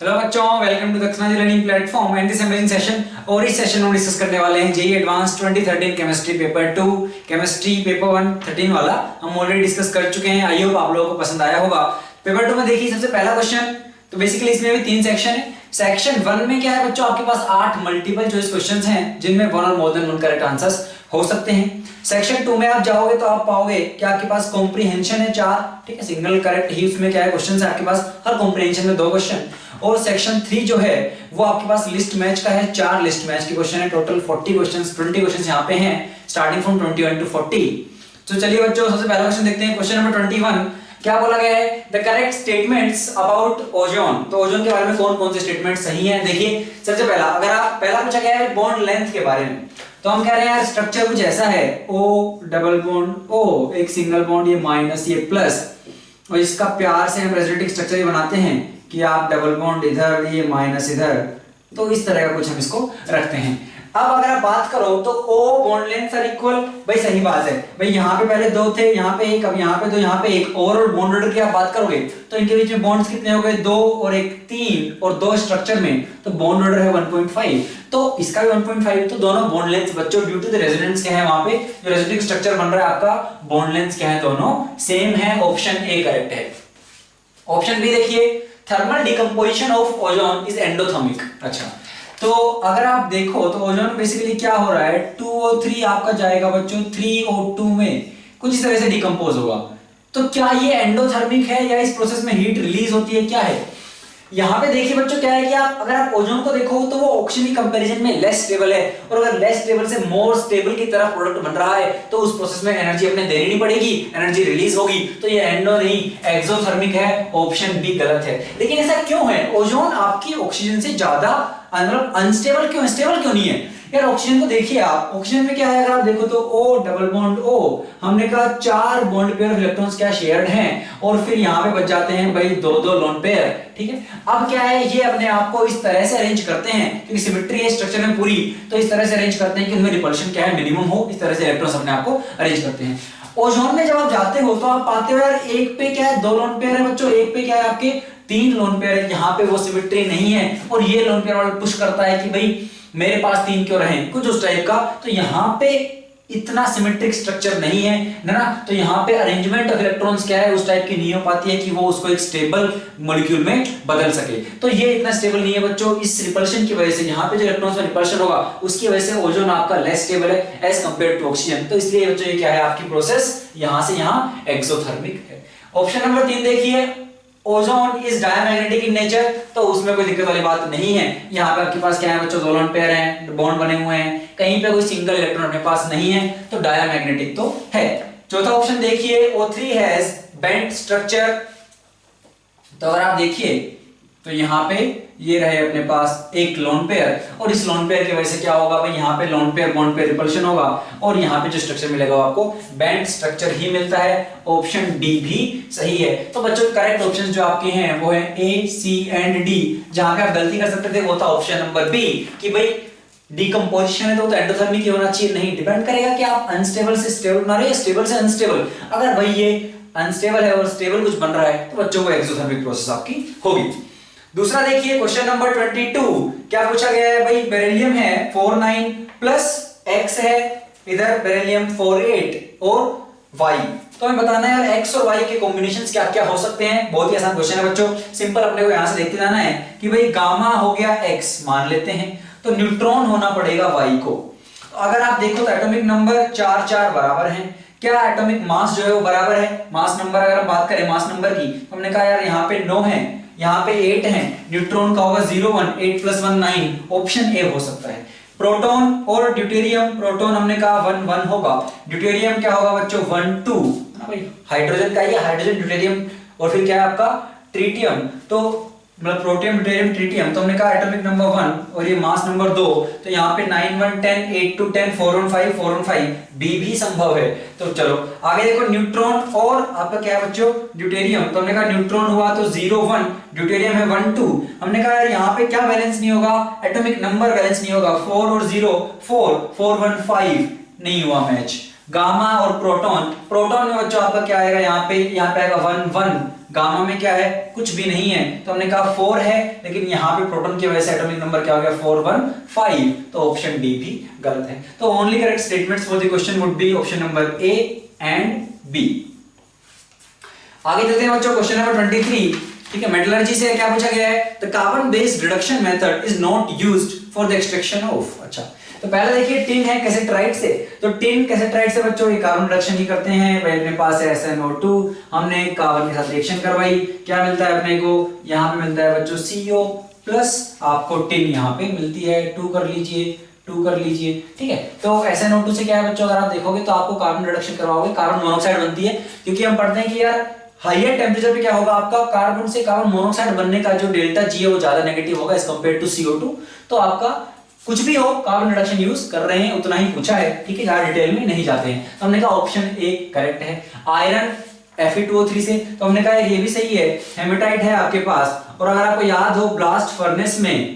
Hello बच्चों, welcome to दक्षिणा learning platform and this amazing session. और इस सेशन में डिस्कस करने वाले हैं JEE advance 2013 chemistry paper 2, chemistry paper 1 13 वाला हम ऑलरेडी डिस्कस कर चुके हैं। आई होप आप लोगों को पसंद आया होगा। पेपर 2 में देखिए सबसे पहला क्वेश्चन, तो बेसिकली इसमें भी 3 सेक्शन है। सेक्शन 1 में क्या है बच्चों, आपके पास 8 मल्टीपल चॉइस क्वेश्चंस हैं जिनमें वन और more than one correct answers हो सकते हैं। सेक्शन 2 में आप जाओगे तो आप पाओगे कि आपके पास कॉम्प्रिहेंशन है 4, ठीक है, सिंगल करेक्ट ही उसमें क्या है क्वेश्चंस है आपके पास, हर कॉम्प्रिहेंशन में 2 क्वेश्चन। और सेक्शन 3 जो है वो आपके पास लिस्ट मैच का है, 4 लिस्ट मैच के क्वेश्चन है, टोटल 40 क्वेश्चंस 20 क्वेश्चंस यहाँ पे हैं स्टार्टिंग फ्रॉम 21 टू 40। तो चलिए बच्चों सबसे पहला क्वेश्चन देखते हैं। क्वेश्चन नंबर 21 क्या बोला गया है, the correct statements about ozone. तो ओजोन के बारे में कौन कौन से स्टेटमेंट सही हैं। देखिए सबसे पहला, अगर आप पहला पूछा गया है बॉन्ड लेंथ के बारे में, तो हम कह रहे हैं यार स्ट्रक्चर कुछ ऐसा है, O डबल बॉन्ड O, एक सिंगल बॉन्ड, ये माइनस ये प्लस, और इसका प्यार से हम रेजोनेटिव स्ट्रक्चर बनाते हैं कि आप डबल बॉन्ड इधर, ये माइनस इधर, तो इस तरह का कुछ हम इसको रखते हैं। अब अगर आप बात करो तो O bond length are equal, भाई सही बात है, भाई यहाँ पे पहले 2 थे, यहाँ पे 1, अब यहाँ पे 2, यहाँ पे 1। ओवरऑल बॉन्ड ऑर्डर की आप बात करोगे तो इनके बीच में बॉन्ड्स कितने हो गए, 2 और 1 3, और 2 स्ट्रक्चर में तो बॉन्ड ऑर्डर है 1.5, तो इसका भी 1.5, तो दोनों बॉन्ड लेंथ बच्चों ड्यू टू द रेजोनेंस क्या है, वहां पे जो रेजोनेटिव स्ट्रक्चर बन रहा है आपका, बॉन्ड लेंथ क्या है, दोनों सेम है। ऑप्शन ए करेक्ट है। ऑप्शन बी देखिए, thermal decomposition of ozone is endothermic. अच्छा, तो अगर आप देखो तो ओजोन बेसिकली क्या हो रहा है, 2O3 आपका जाएगा बच्चों 3O2 में, कुछ इस तरह से डिकम्पोज होगा। तो क्या ये एंडोथर्मिक है या इस प्रोसेस में हीट रिलीज होती है, क्या है। यहाँ पे देखिए बच्चों क्या है कि आप अगर आप ओजोन को देखो तो वो ऑक्सीजन की कंपैरिजन में लेस स्टेबल है, और अगर लेस स्टेबल से मोर स्टेबल की तरफ प्रोडक्ट बन रहा है तो उस प्रोसेस में एनर्जी अपने देनी नहीं पड़ेगी, एनर्जी रिलीज होगी, तो ये एंडो नहीं एक्सोथर्मिक है। ऑप्शन बी गलत है। लेकिन ऐसा क्यों है, ओजोन आपकी ऑक्सीजन से ज्यादा मतलब अनस्टेबल क्यों, स्टेबल क्यों नहीं है यार। ऑक्सीजन को देखिए आप, ऑक्सीजन में क्या है अगर आप देखो तो O डबल बॉन्ड O, हमने कहा 4 बॉन्ड पेयर ऑफ इलेक्ट्रॉन्स क्या शेयर्ड हैं, और फिर यहाँ पे बच जाते हैं भाई 2 लोन पेयर, ठीक है। अब क्या है, ये अपने आप को इस तरह से अरेंज करते हैं क्योंकि सिमेट्री है स्ट्रक्चर में पूरी, तो इस तरह से अरेंज करते हैं कि उनमें रिपल्शन क्या है, मिनिमम हो, इस तरह से इलेक्ट्रॉन्स अपने आप को अरेंज करते हैं। ओजोन में जब आप जाते हो तो आप पाते हो यार एक पे क्या है 2 लोन पेयर है बच्चों, एक पे क्या है आपके 3 लोन पेयर है। यहाँ पे वो सिमेट्री नहीं है और ये लोन पेयर वाला पुश करता है कि भाई मेरे पास 3 क्यों रहे, कुछ उस टाइप का। तो यहाँ पे इतना सिमेट्रिक स्ट्रक्चर नहीं है ना, तो यहाँ पे अरेंजमेंट ऑफ इलेक्ट्रॉन्स क्या है, उस टाइप की नहीं हो पाती है कि वो उसको एक स्टेबल मॉलिक्यूल में बदल सके। तो ये इतना स्टेबल नहीं है बच्चों, इस रिपल्शन की वजह से, यहाँ पे जो इलेक्ट्रॉन्स में रिपल्शन होगा उसकी वजह से ओजोन आपका लेस स्टेबल है एज कंपेयर्ड टू ऑक्सीजन। तो इसलिए बच्चों ये क्या है आपकी प्रोसेस यहाँ से यहाँ एक्सोथर्मिक है। ऑप्शन नंबर 3 देखिए, ozone is diamagnetic in nature, तो उसमें कोई दिक्कत वाली बात नहीं है। यहाँ पे आपके पास क्या है बच्चों, 2 लोन पेयर हैं, बॉन्ड बने हुए हैं, कहीं पे कोई सिंगल इलेक्ट्रॉन अपने पास नहीं है, तो डायमैग्नेटिक तो है। चौथा ऑप्शन देखिए, O3 हैज बेंट स्ट्रक्चर। तो अगर आप देखिए तो यहाँ पे ये रहे अपने पास एक लोन पेयर, और इस लोन पेयर की वजह से क्या होगा भाई, यहाँ पे lone pair bond pair repulsion होगा, और यहाँ पे जो स्ट्रक्चर मिलेगा आपको बेंट स्ट्रक्चर ही मिलता है। ऑप्शन डी भी सही है। तो बच्चों करेक्ट ऑप्शन जो आपके हैं वो है ए, सी एंड डी। जहां पे आप गलती कर सकते थे वो था ऑप्शन नंबर बी कि भाई डिकम्पोजिशन है तो एंडोथर्मिक ही होना चाहिए। नहीं, डिपेंड करेगा कि आप अनस्टेबल से स्टेबल बना रहे हैं, स्टेबल से अनस्टेबल। अगर भाई ये अनस्टेबल है और स्टेबल कुछ बन रहा है तो बच्चों को एक्सोथर्मिक प्रोसेस आपकी होगी। दूसरा देखिए क्वेश्चन नंबर 22 क्या पूछा गया है भाई, बेरिलियम है 49 प्लस x है, इधर बेरिलियम 48 और y। तो हमें बताना है यार x और y के कॉम्बिनेशंस क्या क्या हो सकते हैं। बहुत ही आसान क्वेश्चन है बच्चों, सिंपल अपने को यहां से देखते जाना है कि भाई गामा हो गया x मान लेते हैं, तो न्यूट्रॉन होना पड़ेगा y को। अगर आप देखो तो एटॉमिक नंबर 4 4 बराबर हैं, क्या एटॉमिक मास जो है वो बराबर है। मास नंबर अगर हम बात करें मास नंबर की, हमने कहा यार यहाँ पे 9 है, यहाँ पे 8 है, न्यूट्रॉन का होगा 0 1, 8 + 1 9, ऑप्शन ए हो सकता है। प्रोटॉन और ड्यूटेरियम, प्रोटॉन हमने कहा 1 1 होगा, ड्यूटेरियम क्या होगा बच्चों 1 2, भाई हाइड्रोजन का ये हाइड्रोजन ड्यूटेरियम, और फिर क्या है आपका ट्रिटियम, तो मतलब प्रोटियम ड्यूटेरियम ट्रिटियम। तो हमने कहा एटॉमिक नंबर 1 और ये मास नंबर 2, तो यहाँ पे 9 1 10 8 2 10 4 1 5 4 1 5 बी भी संभव है। तो चलो आगे देखो, न्यूट्रॉन और आपका क्या है बच्चों ड्यूटेरियम। तो हमने कहा न्यूट्रॉन हुआ तो 0 1, ड्यूटेरियम है 1 2। हमने कहा यार यहाँ पे क्या बैलेंस नहीं होगा, एटॉमिक नंबर बैलेंस नहीं होगा, 4 और 0 4 4 1 5 नहीं हुआ मैच। गामा और प्रोटॉन, प्रोटॉन में बच्चों आपका क्या आएगा, यहाँ पे आएगा 1 1, गामा में क्या है, कुछ भी नहीं है, तो हमने कहा 4 है, लेकिन यहाँ पे प्रोटॉन की वजह से एटॉमिक नंबर क्या हो गया 4 1 5, तो ऑप्शन डी भी गलत है। तो only correct statements for the question would be option number A and B. आगे चलते हैं बच्चों, क्वेश्चन नंबर 23, ठीक है, मेटलर्जी से क्या पूछा गया है, the carbon based reduction method is not used for the extraction of. अच्छा, तो पहले देखिए टिन है कैसेट्राइट से, तो टिन कैसेट्राइट से बच्चों ये कार्बन रिडक्शन ही करते हैं। पहले अपने पास है SnO2, हमने कार्बन के साथ रिएक्शन करवाई, क्या मिलता है अपने को, यहाँ पे मिलता है बच्चों CO प्लस आपको टिन यहाँ पे मिलती है, 2 कर लीजिए, ठीक है। तो SnO2 से क्या है बच्चों, अगर आप देखोगे तो आपको कार्बन रिडक्शन करवाओगे, कार्बन मोनोऑक्साइड बनती है, क्योंकि हम पढ़ते हैं कि यार हाईयर टेम्परेचर पे क्या होगा, आपका कार्बन से कार्बन मोनोऑक्साइड बनने का जो डेल्टा G है वो ज्यादा नेगेटिव होगा एज कंपेयर टू CO2। तो आपका कुछ भी हो, कार्बन रिडक्शन यूज कर रहे हैं उतना ही पूछा है, ठीक है, ज्यादा डिटेल में नहीं जाते हैं। तो हमने कहा ऑप्शन ए करेक्ट है। आयरन Fe2O3 से, तो हमने कहा ये भी सही है, हेमेटाइट है आपके पास, और अगर आपको याद हो ब्लास्ट फर्नेस में,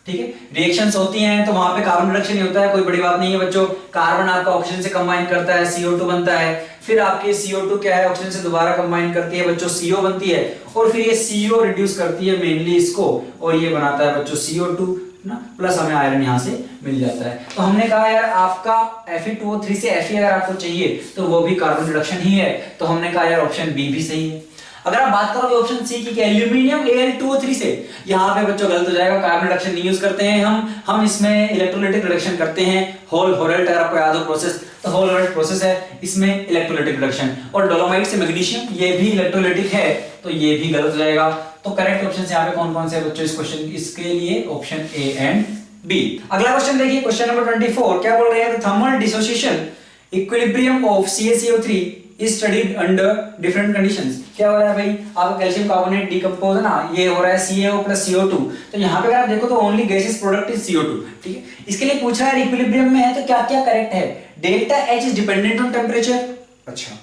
ठीक है, रिएक्शंस होती हैं तो वहां पे कार्बन रिडक्शन ही होता है, कोई बड़ी बात नहीं है बच्चों। कार्बन आपका ऑक्सीजन से कंबाइन करता है, CO2 बनता है, फिर आपकी CO2 क्या है, ऑक्सीजन से दोबारा कंबाइन करती है बच्चों, CO बनती है, और फिर ये CO रिड्यूस करती है मेनली इसको, और ये बनाता है बच्चों CO2 ना, प्लस हमें आयरन यहाँ से मिल जाता है। तो हमने कहा यार आपका Fe2O3 से Fe अगर आपको चाहिए तो वो भी कार्बन रिडक्शन ही है, तो हमने कहा यार ऑप्शन बी भी सही है। अगर आप बात करोगे ऑप्शन सी की, एल्यूमिनियम Al2O3 से, यहाँ पे बच्चों गलत हो जाएगा, कार्बन रिडक्शन नहीं यूज करते हैं हम इसमें इलेक्ट्रोलाइटिक रिडक्शन करते हैं, होल-होरेल्ट अगर आपको याद हो प्रोसेस, तो होल-होरेल्ट प्रोसेस है, इसमें इलेक्ट्रोलाइटिक रिडक्शन। और डोलोमाइट से मैग्नीशियम, ये भी इलेक्ट्रोलाइटिक है, तो ये भी गलत हो जाएगा। तो करेक्ट ऑप्शन यहाँ पे कौन कौन से बच्चों इस क्वेश्चन, इसके लिए ऑप्शन ए एंड बी। अगला क्वेश्चन देखिए, क्वेश्चन नंबर 24, क्या बोल रहे हैं, thermal dissociation equilibrium of CaCO3 is studied under different conditions. क्या हो रहा है भाई, आपका कैल्शियम कार्बोनेट डिकम्पोज है ना, ये हो रहा है CaO प्लस CO2, तो यहाँ पे अगर आप देखो तो only gases product is CO2, ठीक है। इसके लिए पूछ रहा है इक्विलिब्रियम में है तो क्या क्या करेक्ट है, delta H is dependent on temperature. अच्छा,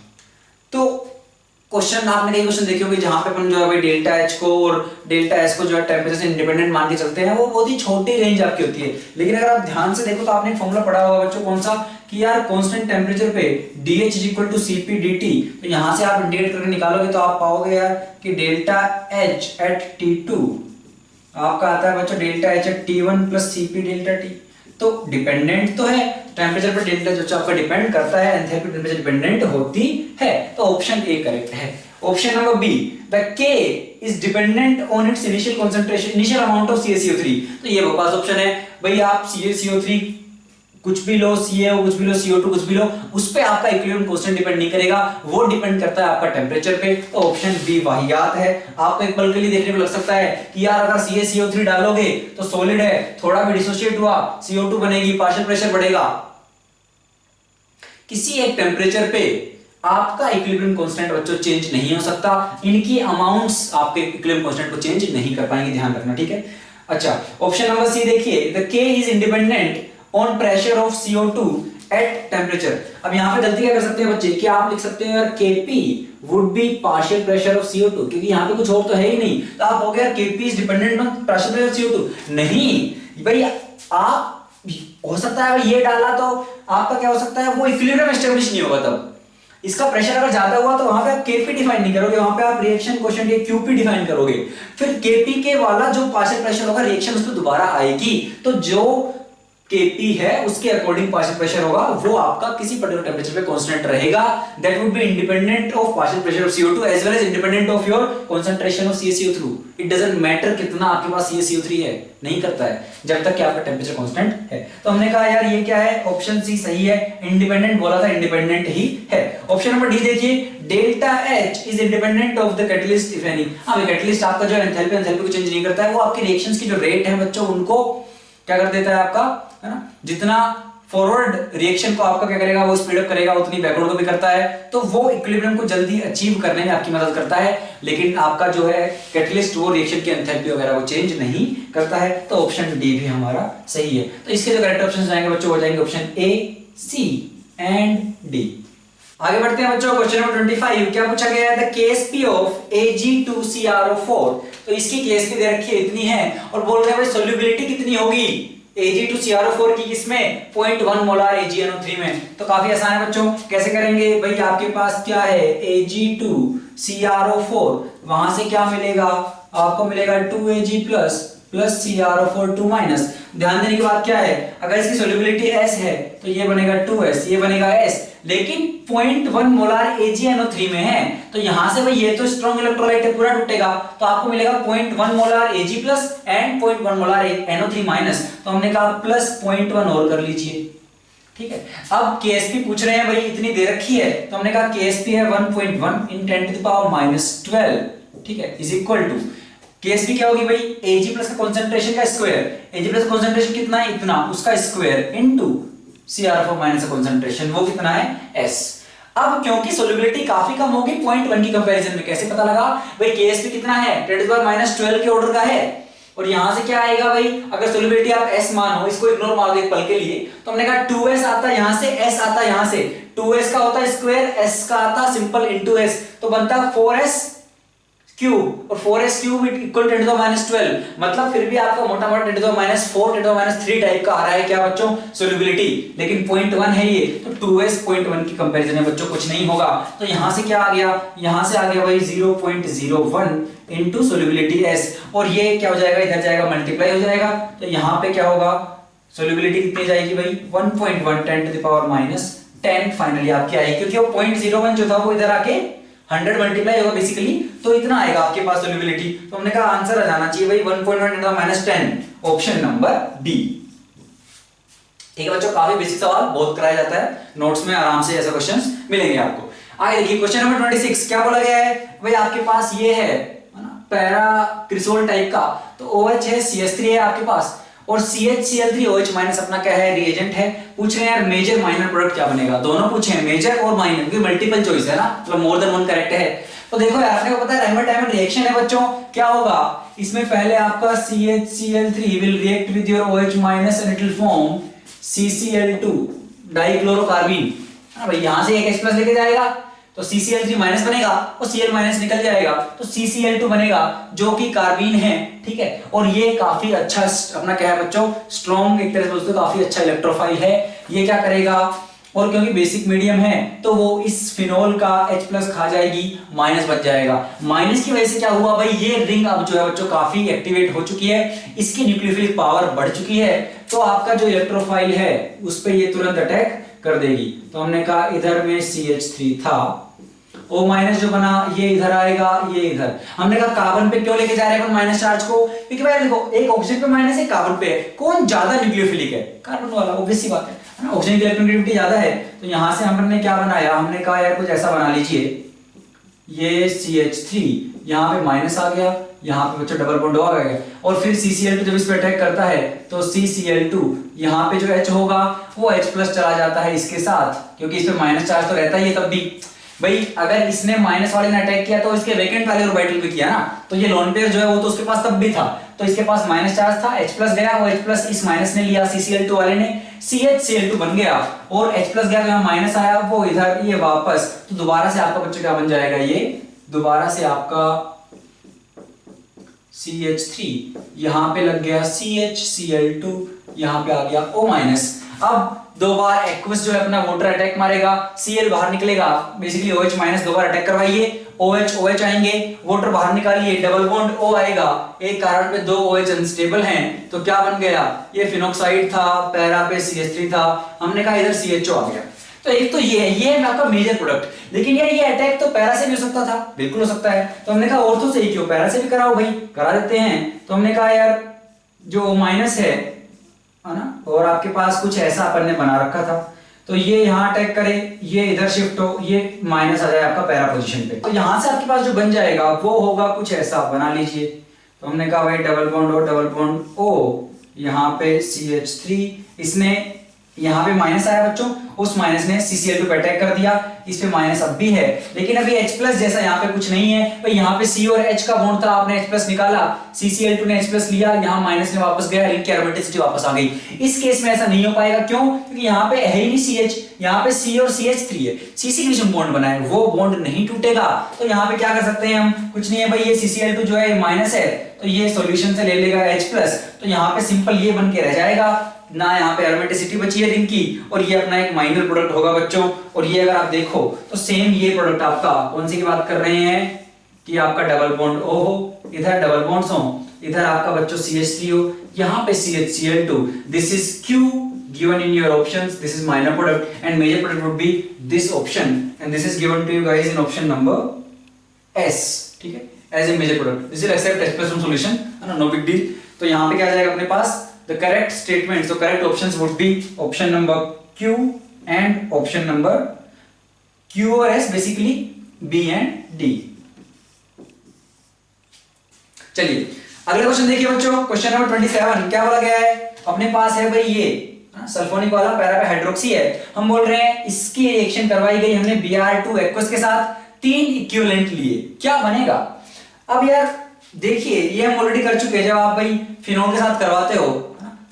तो क्वेश्चन आपने कई क्वेश्चन देखे होंगे जहां पे अपन जो है भाई डेल्टा H को और डेल्टा S को जो है टेम्परेचर से इंडिपेंडेंट मान के चलते हैं, वो बहुत ही छोटी रेंज आपकी होती है। लेकिन अगर आप ध्यान से देखो तो आपने एक फॉर्मूला पढ़ा होगा बच्चों, कौन सा, कि यार कांस्टेंट टेम्परेचर पे DH is equal to CP dt, तो यहां से आप इंटीग्रेट करके निकालोगे तो आप पाओगे यार कि डेल्टा H एट T2 आपका आता है बच्चों delta H at T1 plus CP delta T। तो डिपेंडेंट तो है, टेम्परेचर पर डेल्टा जो आपका डिपेंड करता है, एंथैल्पी टेम्परेचर डिपेंडेंट होती है, तो ऑप्शन ए करेक्ट है। Option number B, the K is dependent on its initial concentration, initial amount of CaCO3, तो ये बकवास ऑप्शन है भाई। आप CaCO3 कुछ भी लो, CaO कुछ भी लो, CO2 कुछ भी लो, उस पे आपका इक्विलिब्रियम कांस्टेंट डिपेंड नहीं करेगा, वो डिपेंड करता है आपका टेम्परेचर पे। तो ऑप्शन बी वाहियात है। आपको एक पल के लिए देखने को लग सकता है कि यार अगर CaCO3 डालोगे तो सॉलिड है, थोड़ा भी डिसोसिएट हुआ CO2 बनेगी, पार्शियल प्रेशर बढ़ेगा। किसी एक टेम्परेचर पे आपका इक्विलिब्रियम कांस्टेंट बच्चों चेंज नहीं हो सकता, इनकी अमाउंट्स आपके इक्विलिब्रियम कांस्टेंट को चेंज नहीं कर पाएंगे, ध्यान रखना, ठीक है। अच्छा, ऑप्शन नंबर सी देखिए, the K is independent on pressure of CO2 at temperature. अब यहां पे गलती क्या कर सकते हैं बच्चे, कि आप लिख सकते हैं यार Kp would be partial pressure of CO2, क्योंकि यहां पे कुछ और तो है ही नहीं, तो आप हो गया Kp is dependent on partial pressure of CO2। नहीं भाई, आप हो सकता है ये डाला तो आपका क्या हो सकता है, वो इक्विलिब्रियम एस्टेब्लिश नहीं होगा। तब इसका प्रेशर अगर ज्यादा हुआ तो वहां पे आप Kp डिफाइन नहीं करोगे, वहां पे आप रिएक्शन कोएफिशिएंट ये Qp डिफाइन करोगे, फिर Kp के वाला जो पार्शियल प्रेशर होगा रिएक्शन उस पर दोबारा आएगी, तो जो Kp है उसके अकॉर्डिंग पार्शियल प्रेशर होगा, वो आपका किसी पर्टिकुलर टेम्परेचर पे कांस्टेंट रहेगा, that would be independent of partial pressure of CO2 as well as independent of your concentration of CaCO3। It doesn't matter कितना आपके पास CaCO3 है, नहीं करता है, जब तक कि आपका टेम्परेचर कांस्टेंट है। तो हमने कहा यार ये क्या है, ऑप्शन सी सही है, इंडिपेंडेंट बोला था, इंडिपेंडेंट ही है। ऑप्शन नंबर डी देखिए, delta H is independent of the catalyst if any. अब कैटलिस्ट आपका जो एंथैल्पी को चेंज नहीं करता है, वो आपकी रिएक्शंस की जो रेट है बच्चों उनको क्या कर देता है आपका, है ना, जितना फॉरवर्ड रिएक्शन को आपका क्या करेगा, वो स्पीड अप करेगा, उतनी बैकवर्ड को भी करता है, तो वो इक्विलिब्रियम को जल्दी अचीव करने में आपकी मदद करता है। लेकिन आपका जो है कैटलिस्ट वो रिएक्शन की एंथैल्पी वगैरह वो चेंज नहीं करता है, तो ऑप्शन डी भी हमारा सही है। तो इसके जो करेक्ट ऑप्शंस आएंगे बच्चों हो जाएंगे option A, C and D. आगे बढ़ते हैं बच्चों, क्वेश्चन नंबर 25 क्या पूछा गया है, द KSP ऑफ Ag2CrO4। तो इसकी KSP दे रखी है इतनी है, और बोल रहे हैं भाई सॉल्युबिलिटी कितनी होगी, Ag2CrO4 की किसमें 0.1 मोलार AgNO3 में। तो काफी आसान है बच्चों, कैसे करेंगे भाई, आपके पास क्या है Ag2CrO4, वहां से क्या मिलेगा आपको, मिलेगा 2Ag प्लस CrO4 2 माइनस। ध्यान देने की बात क्या है, अगर इसकी सोल्युबिलिटी S है तो ये बनेगा 2S, ये बनेगा S, लेकिन 0.1 मोलार AgNO3 में है, तो यहां से भाई ये तो स्ट्रॉन्ग इलेक्ट्रोलाइट है, पूरा टूटेगा, तो आपको मिलेगा 0.1 molar Ag plus and 0.1 molar NO3 minus. तो हमने कहा प्लस 0.1 और कर लीजिए, ठीक है। अब KSP पूछ रहे हैं भाई, इतनी दे रखी है, तो हमने कहा KSP है 1.1 इन 10 टू द पावर -12, ठीक है, इज इक्वल टू KSP क्या होगी भाई, Ag प्लस का कंसंट्रेशन का स्क्वायर, Ag प्लस कंसंट्रेशन कितना है, इतना, उसका स्क्वायर इनटू CrO4 माइनस का कंसंट्रेशन, वो कितना है S। अब क्योंकि सोल्युबिलिटी काफी कम होगी 0.1 की कंपैरिजन में, कैसे पता लगा भाई, KSP कितना है 10 -12 के ऑर्डर का है, और यहां से क्या आएगा भाई, अगर सोल्युबिलिटी आप S मानो, इसको इग्नोर मार दो एक पल के लिए, तो हमने कहा 2S आता है यहां से, S आता है यहां से, 2S का होता है स्क्वायर, S का आता सिंपल इनटू S, तो बनता 4S क्यूब, और 4S cube equal 10 to the -12, मतलब फिर भी आपका मोटा मोटा 10 to the -4 10 to the -3 type का आ रहा है क्या बच्चों, सोल्युबिलिटी, लेकिन 0.1 है ये, तो 2S 0.1 की कंपैरिजन में बच्चों कुछ नहीं होगा, तो यहां से क्या आ गया, यहां से आ गया भाई 0.01 इनटू सोल्युबिलिटी S, और ये क्या हो जाएगा, इधर जाएगा मल्टीप्लाई हो जाएगा, तो यहां पे क्या होगा, सोल्युबिलिटी कितनी जाएगी भाई 1.1 10 to the power -10 फाइनली आपकी आएगी, क्योंकि वो 0.01 जो था वो इधर आके 100 मल्टीप्लाई होगा बेसिकली, तो इतना आएगा आपके पास सोल्युबिलिटी। तो हमने कहा आंसर आ जाना चाहिए भाई 1.1 × -10, ऑप्शन नंबर डी। ठीक है बच्चों, काफी बेसिक सवाल बहुत कराया जाता है, नोट्स में आराम से ऐसे क्वेश्चंस मिलेंगे आपको। आगे देखिए क्वेश्चन नंबर 26, क्या बोला गया है भाई, आपके पास ये है ना पैरा क्रिसोल टाइप का, तो OH है, CH3 है आपके पास, और CHCl3OH माइनस अपना क्या है, रिएजेंट है। पूछ रहे हैं यार मेजर माइनर प्रोडक्ट क्या बनेगा, दोनों पूछे हैं मेजर और माइनर, क्योंकि मल्टीपल चॉइस है ना, मतलब मोर देन वन करेक्ट है। तो देखो यार आपने को पता है रायमंड रिएक्शन है बच्चों, क्या होगा इसमें, पहले आपका CHCl3 will react with your OH minus and it will form CCl2 डाइक्लोरोकार्बीन, हां भाई, यहां से एक H+ लेके जाएगा तो CCl3 माइनस बनेगा और Cl माइनस निकल जाएगा, तो CCl2 बनेगा जो कि कार्बीन है, ठीक है। और ये काफी अच्छा अपना क्या है बच्चों, स्ट्रॉन्ग, एक तरह से दोस्तों काफी अच्छा इलेक्ट्रोफाइल है। ये क्या करेगा, और क्योंकि बेसिक मीडियम है तो वो इस फिनोल का H+ खा जाएगी, माइनस बच जाएगा। माइनस की वजह से क्या हुआ भाई, ये रिंग अब जो है बच्चों काफी एक्टिवेट हो चुकी है, इसकी न्यूक्लियोफिलिक पावर बढ़ चुकी है, तो आपका जो इलेक्ट्रोफाइल है उस पर ये तुरंत अटैक कर देगी। तो हमने कहा इधर में CH3 था, O- जो बना ये इधर आएगा, ये इधर, हमने कहा कार्बन पे क्यों लेके जा रहे हैं अपन माइनस चार्ज को, क्योंकि भाई देखो एक ऑक्सीजन पे माइनस है, कार्बन पे है, कौन ज्यादा न्यूक्लियोफिलिक है, कार्बन वाला, ऑब्वियस सी बात है ना, ऑक्सीजन की इलेक्ट्रोनेगेटिविटी ज्यादा है। तो यहां से हमने क्या बनाया, हमने कहा यार कुछ ऐसा बना लीजिए, ये CH3 यहाँ पे माइनस आ गया, यहाँ पे बच्चों डबल बॉन्ड आ गया, और फिर CCl2 जब इस पे अटैक करता है तो CCl2 यहाँ पे जो H होगा वो H+ चला जाता है इसके साथ, क्योंकि इस पे माइनस चार्ज तो रहता ही है। तब भी भाई अगर इसने माइनस वाले ने अटैक किया तो इसके वेकेंट वाले ऑर्बिटल पे किया ना, तो ये लोन पेयर जो है वो तो उसके पास तब भी था, तो इसके पास माइनस चार्ज था, H+ गया, वो H+ इस माइनस ने लिया CCl2 वाले ने, CHCl2 बन गया, और H+ गया, यहाँ माइनस आया, वो इधर ये वापस, तो दोबारा से आपका बच्चों क्या बन जाएगा, ये दोबारा से आपका CH3, यहां पे लग गया CHCl2, यहां पे आ गया O-। अब दो बार एक्वस जो है अपना वाटर अटैक मारेगा, Cl बाहर निकलेगा, बेसिकली OH- दो बार अटैक करवाइए, OH आएंगे, वाटर बाहर निकालिए, डबल बॉन्ड O आएगा, एक कार्बन पे दो OH अनस्टेबल हैं, तो क्या बन गया, ये फिनोक्साइड था, पैरा पे CH3 था, हमने कहा इधर CHO आ गया। तो एक तो ये है आपका मेजर प्रोडक्ट, लेकिन यार ये अटैक तो पैरा से भी हो सकता था, बिल्कुल हो सकता है, तो हमने कहा ऑर्थो से ही क्यों, पैरा से भी कराओ भाई, करा देते हैं। तो हमने कहा यार जो O- है ना, और आपके पास कुछ ऐसा अपन ने बना रखा था, तो ये यहाँ अटैक करे, ये इधर शिफ्ट हो, ये माइनस आ जाए आपका पैरा पोजीशन पे, तो यहां से आपके पास जो बन जाएगा वो होगा कुछ ऐसा, बना लीजिए। तो हमने कहा भाई डबल बॉन्ड O, यहाँ पे CH3, इसने यहाँ पे माइनस आया बच्चों, उस माइनस ने CCl2 पे अटैक कर दिया, इस पे माइनस अब भी है, लेकिन अभी H+ जैसा यहाँ पे कुछ नहीं है, तो यहाँ पे C और H का बॉन्ड था, आपने H+ निकाला, CCl2 ने H+ लिया, यहाँ माइनस ने वापस गया, रिंग की एरोमेटिसिटी वापस आ गई। इस केस में ऐसा नहीं हो पाएगा, क्यों, क्योंकि यहाँ पे है ही नहीं CH, यहाँ पे C और CH3 है, CC के जो बॉन्ड बना है वो बॉन्ड नहीं टूटेगा, तो यहाँ पे क्या कर सकते हैं हम, कुछ नहीं है भाई, ये CCl2 जो है माइनस है, तो तो ये सॉल्यूशन से ले लेगा H+, तो यहाँ पे सिंपल ये बन के रह जाएगा ना, यहाँ पे एरोमेटिसिटी बची है रिंग की, और ये अपना एक माइनर प्रोडक्ट होगा बच्चों। और ये अगर आप देखो तो सेम ये प्रोडक्ट आपका कौन सी की बात कर रहे हैं कि आपका डबल बॉन्ड O हो, इधर डबल बॉन्ड्स हो, इधर आपका बच्चों CH3 हो, यहाँ पे CHCl2, this is Q given in your options, this is minor product and major product would be this option and this is given to you guys in option number S, ठीक है, as a major product. This will accept H+ solution, no big deal. तो यहाँ पे क्या आ जाएगा अपने पास, the correct statements, so correct options would be option number Q and option number Q और S, basically B and D. चलिए अगला question देखिए बच्चों, क्वेश्चन नंबर 27 क्या बोला गया है, अपने पास है भाई ये सल्फोनिक वाला पैरा पे हाइड्रोक्सी है, हम बोल रहे हैं इसकी रिएक्शन करवाई गई हमने Br2 एक्वस के साथ, 3 इक्विवेलेंट लिए, क्या बनेगा। अब यार देखिए ये हम ऑलरेडी कर चुके हैं, जब आप भाई फिनोल के साथ करवाते हो,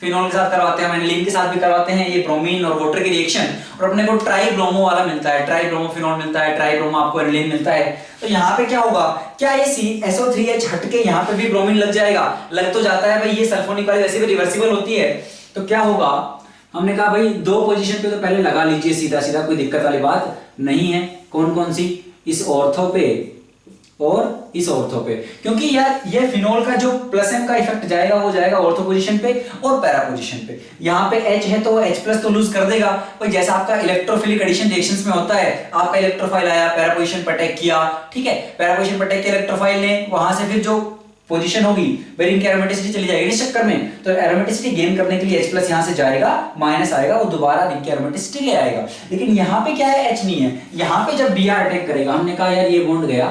फिनोल के साथ करवाते हैं, एनिलीन के साथ भी करवाते हैं, ये ब्रोमीन और वाटर की रिएक्शन, और अपने को ट्राइब्रोमो वाला मिलता है, ट्राइब्रोमोफिनोल मिलता है, ट्राइब्रोमो आपको एनिलीन मिलता है। तो यहाँ पे क्या होगा, क्या ये SO3H हटके यहाँ पे भी ब्रोमीन लग जाएगा, लग तो जाता है भाई, ये सल्फोनिक वाली वैसे भी रिवर्सिबल होती है, तो क्या होगा, हमने कहा भाई 2 पोजीशन पे तो पहले लगा लीजिए सीधा सीधा, कोई दिक्कत वाली बात नहीं है। कौन कौन सी, इस ऑर्थो पे और इस ऑर्थो पे, क्योंकि यार ये फिनोल का जो +M का इफेक्ट जाएगा वो जाएगा ऑर्थो पोजीशन पे और पैरा पोजीशन पे। यहाँ पे H है तो H+ तो लूज कर देगा, पर जैसा आपका इलेक्ट्रोफिलिक एडिशन रिएक्शंस में होता है, आपका इलेक्ट्रोफाइल आया, पैरा पोजीशन पर अटैक किया, ठीक है, पैरा पोजीशन पर अटैक किया इलेक्ट्रोफाइल ने, वहां से फिर जो पोजीशन होगी वेरी इनकी एरोमेटिसिटी चली जाएगी इस चक्कर में, तो एरोमेटिसिटी गेन करने के लिए H+ यहां से जाएगा, माइनस आएगा, वो दोबारा रिंग की एरोमेटिसिटी ले आएगा। लेकिन यहाँ पे क्या है, H नहीं है, यहाँ पे जब Br अटैक करेगा, हमने कहा यार ये बॉन्ड गया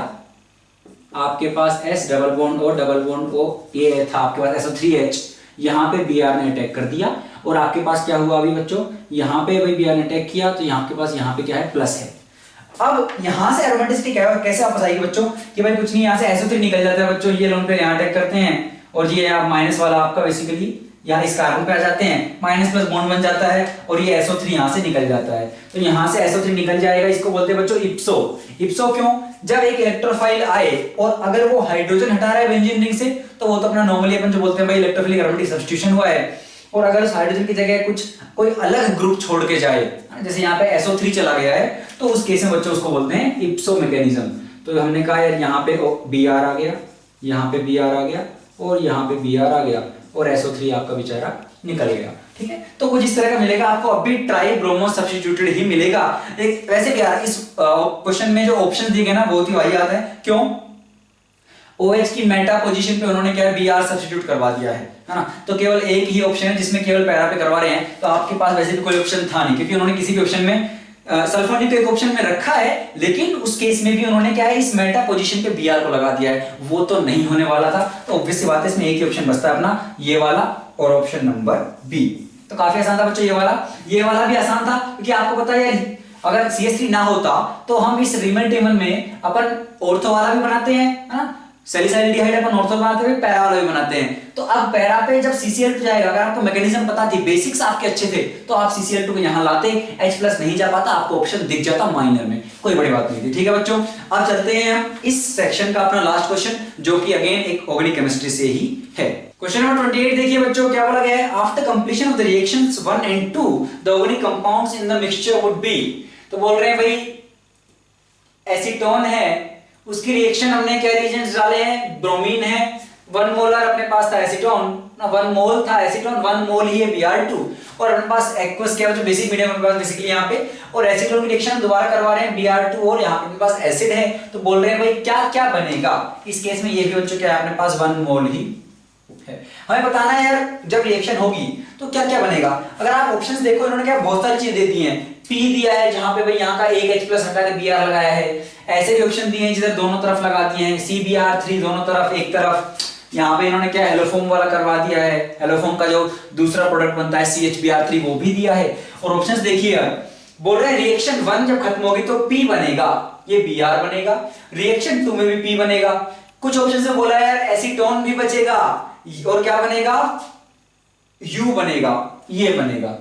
आपके पास S डबल बॉन्ड O, ये था आपके पास SO3H, यहाँ पे Br ने अटैक कर दिया, और आपके पास क्या हुआ अभी बच्चों, यहाँ पे भाई Br ने अटैक किया, तो यहाँ के पास यहाँ पे क्या है, प्लस है। अब यहां से एरोमेटिसिटी कैसे वापस आएगी बच्चों, कि भाई कुछ नहीं, यहाँ से SO3 निकल जाता है बच्चों, ये लोन पे यहाँ अटैक करते हैं, और ये आप माइनस वाला आपका बेसिकली यहाँ इस कार्बन पे आ जाते हैं, माइनस प्लस बॉन्ड बन जाता है, और ये SO3 यहाँ से निकल जाता है। तो यहाँ से SO3 निकल जाएगा, इसको बोलते हैं बच्चों इप्सो। इप्सो क्यों, जब एक इलेक्ट्रोफाइल आए और अगर वो हाइड्रोजन हटा रहा है बेंजीन रिंग से, तो वो तो अपना नॉर्मली अपन जो बोलते हैं भाई इलेक्ट्रोफिलिक एरोमेटिक सब्स्टिट्यूशन हुआ है, और अगर उस हाइड्रोजन की जगह कुछ कोई अलग ग्रुप छोड़ के जाए, जैसे यहाँ पे SO3 चला गया है, तो उस केस में बच्चों उसको बोलते हैं इप्सो मैकेनिज्म। तो हमने कहा यार यहाँ पे Br आ गया, यहाँ पे Br आ गया, और यहाँ पे Br आ गया, और SO3 आपका बेचारा निकल गया, ठीक है। तो कुछ इस तरह का मिलेगा आपको, अभी ट्राइब्रोमो सब्स्टिट्यूटेड ही मिलेगा। एक वैसे भी यार इस क्वेश्चन में जो ऑप्शन दिए गए ना बहुत ही वाहियात है, क्यों, OH की मेटा पोजीशन पे उन्होंने क्या Br सब्स्टिट्यूट करवा दिया है ना, तो केवल एक ही ऑप्शन है जिसमें केवल पैरा पे करवा रहे हैं, तो आपके पास वैसे भी कोई ऑप्शन था नहीं, क्योंकि उन्होंने किसी भी ऑप्शन में सल्फोनिक को एक ऑप्शन में रखा है, लेकिन उस केस में भी उन्होंने क्या है इस मेटा पोजीशन पे Br को लगा दिया है, वो तो नहीं होने वाला था। तो ऑब्वियस सी बात है इसमें एक ही ऑप्शन बचता है अपना, ये वाला और ऑप्शन नंबर बी। तो काफी आसान था बच्चों, ये वाला भी आसान था, क्योंकि आपको पता है अगर CH3 ना होता तो हम इस रीमन टेबल में अपन ऑर्थो वाला भी बनाते हैं, है ना, सैलिसाइलडिहाइड अपन ऑर्थो बनाते हैं, पैरा वाला भी बनाते हैं। तो अब पैरा पे जब CCl2 जाएगा, अगर आपको मैकेनिज्म पता थी, बेसिक्स आपके अच्छे थे, तो आप CCl2 को यहां लाते, H+ नहीं जा पाता, आपको ऑप्शन दिख जाता माइनर में, कोई बड़ी बात नहीं थी, ठीक है बच्चों। अब चलते हैं हम इस सेक्शन का अपना लास्ट क्वेश्चन, जो कि अगेन एक ऑर्गेनिक केमिस्ट्री से ही है। क्वेश्चन नंबर 28 देखिए बच्चों, क्या बोला गया है, after completion of the reactions 1 and 2 the organic compounds in the mixture would be. तो बोल रहे हैं भाई एसीटोन है, उसकी रिएक्शन हमने क्या रिएजेंट्स डाले हैं, ब्रोमीन है, 1 मोलर अपने पास था एसीटोन ना, 1 मोल था एसीटोन, 1 मोल ही है Br2, और अपने पास एक्वस क्या जो बेसिक मीडियम अपने पास बेसिकली यहाँ पे, और एसीटोन की रिएक्शन दोबारा करवा रहे हैं Br2, और यहाँ पे अपने पास एसिड है। तो बोल रहे हैं भाई क्या क्या बनेगा, इस केस में ये भी बच्चों क्या है अपने पास 1 मोल ही है। हमें बताना है यार जब रिएक्शन होगी तो क्या क्या बनेगा। अगर आप ऑप्शंस देखो, इन्होंने क्या बहुत सारी चीजें दे दी हैं, P दिया है जहां पे भाई यहाँ का एक H+ हटा के Br लगाया है, ऐसे भी ऑप्शन दिए हैं जिधर दोनों तरफ लगा दिए हैं, CBr3 दोनों तरफ, एक तरफ यहाँ पे इन्होंने क्या हेलोफोम वाला करवा दिया है, हेलोफोम का जो दूसरा प्रोडक्ट बनता है CHBr3 वो भी दिया है। और ऑप्शंस देखिए यार, बोल रहे हैं रिएक्शन 1 जब खत्म होगी तो P बनेगा, ये Br बनेगा, रिएक्शन 2 में भी P बनेगा। कुछ ऑप्शन से बोला यार एसीटोन भी बचेगा, और क्या बनेगा, U बनेगा, ये बनेगा।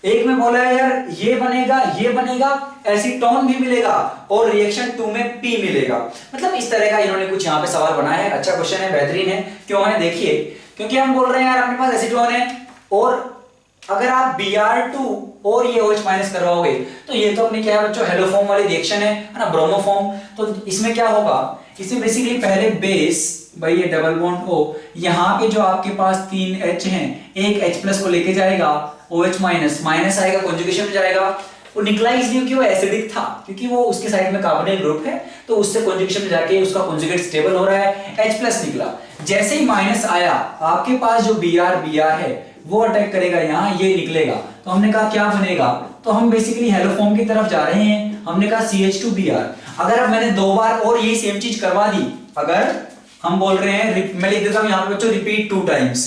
एक में बोला है यार ये बनेगा, एसीटोन भी मिलेगा और रिएक्शन 2 में पी मिलेगा। मतलब इस तरह का इन्होंने कुछ यहाँ पे सवाल बनाया है। अच्छा क्वेश्चन है, बेहतरीन है। क्यों है देखिए, क्योंकि हम बोल रहे हैं यार अपने पास एसीटोन है और अगर आप Br2 और ये OH माइनस करवाओगे तो ये तो अपनी क्या है बच्चों, हेलोफॉर्म वाली रिएक्शन है ना, ब्रोमोफॉर्म। तो इसमें क्या होगा, इसमें बेसिकली पहले बेस भाई ये डबल बॉन्ड O, यहाँ पे जो आपके पास 3 H हैं, एक H प्लस को लेके जाएगा, OH माइनस माइनस आएगा, कॉन्जुगेशन में जाएगा। वो निकला इसलिए क्योंकि वो एसिडिक था, क्योंकि वो उसके साइड में कार्बोनिल ग्रुप है, तो उससे कॉन्जुगेशन में जाके उसका कॉन्जुगेट स्टेबल हो रहा है, H प्लस निकला। जैसे ही माइनस आया, आपके पास जो Br है वो अटैक करेगा यहाँ, ये निकलेगा। तो हमने कहा क्या बनेगा, तो हम बेसिकली हेलोफॉर्म की तरफ जा रहे हैं। हमने कहा CH2Br। अगर अब मैंने 2 बार और यही सेम चीज करवा दी, अगर हम बोल रहे हैं, मैं लिख देता हूं यहाँ पे बच्चों, रिपीट 2 टाइम्स,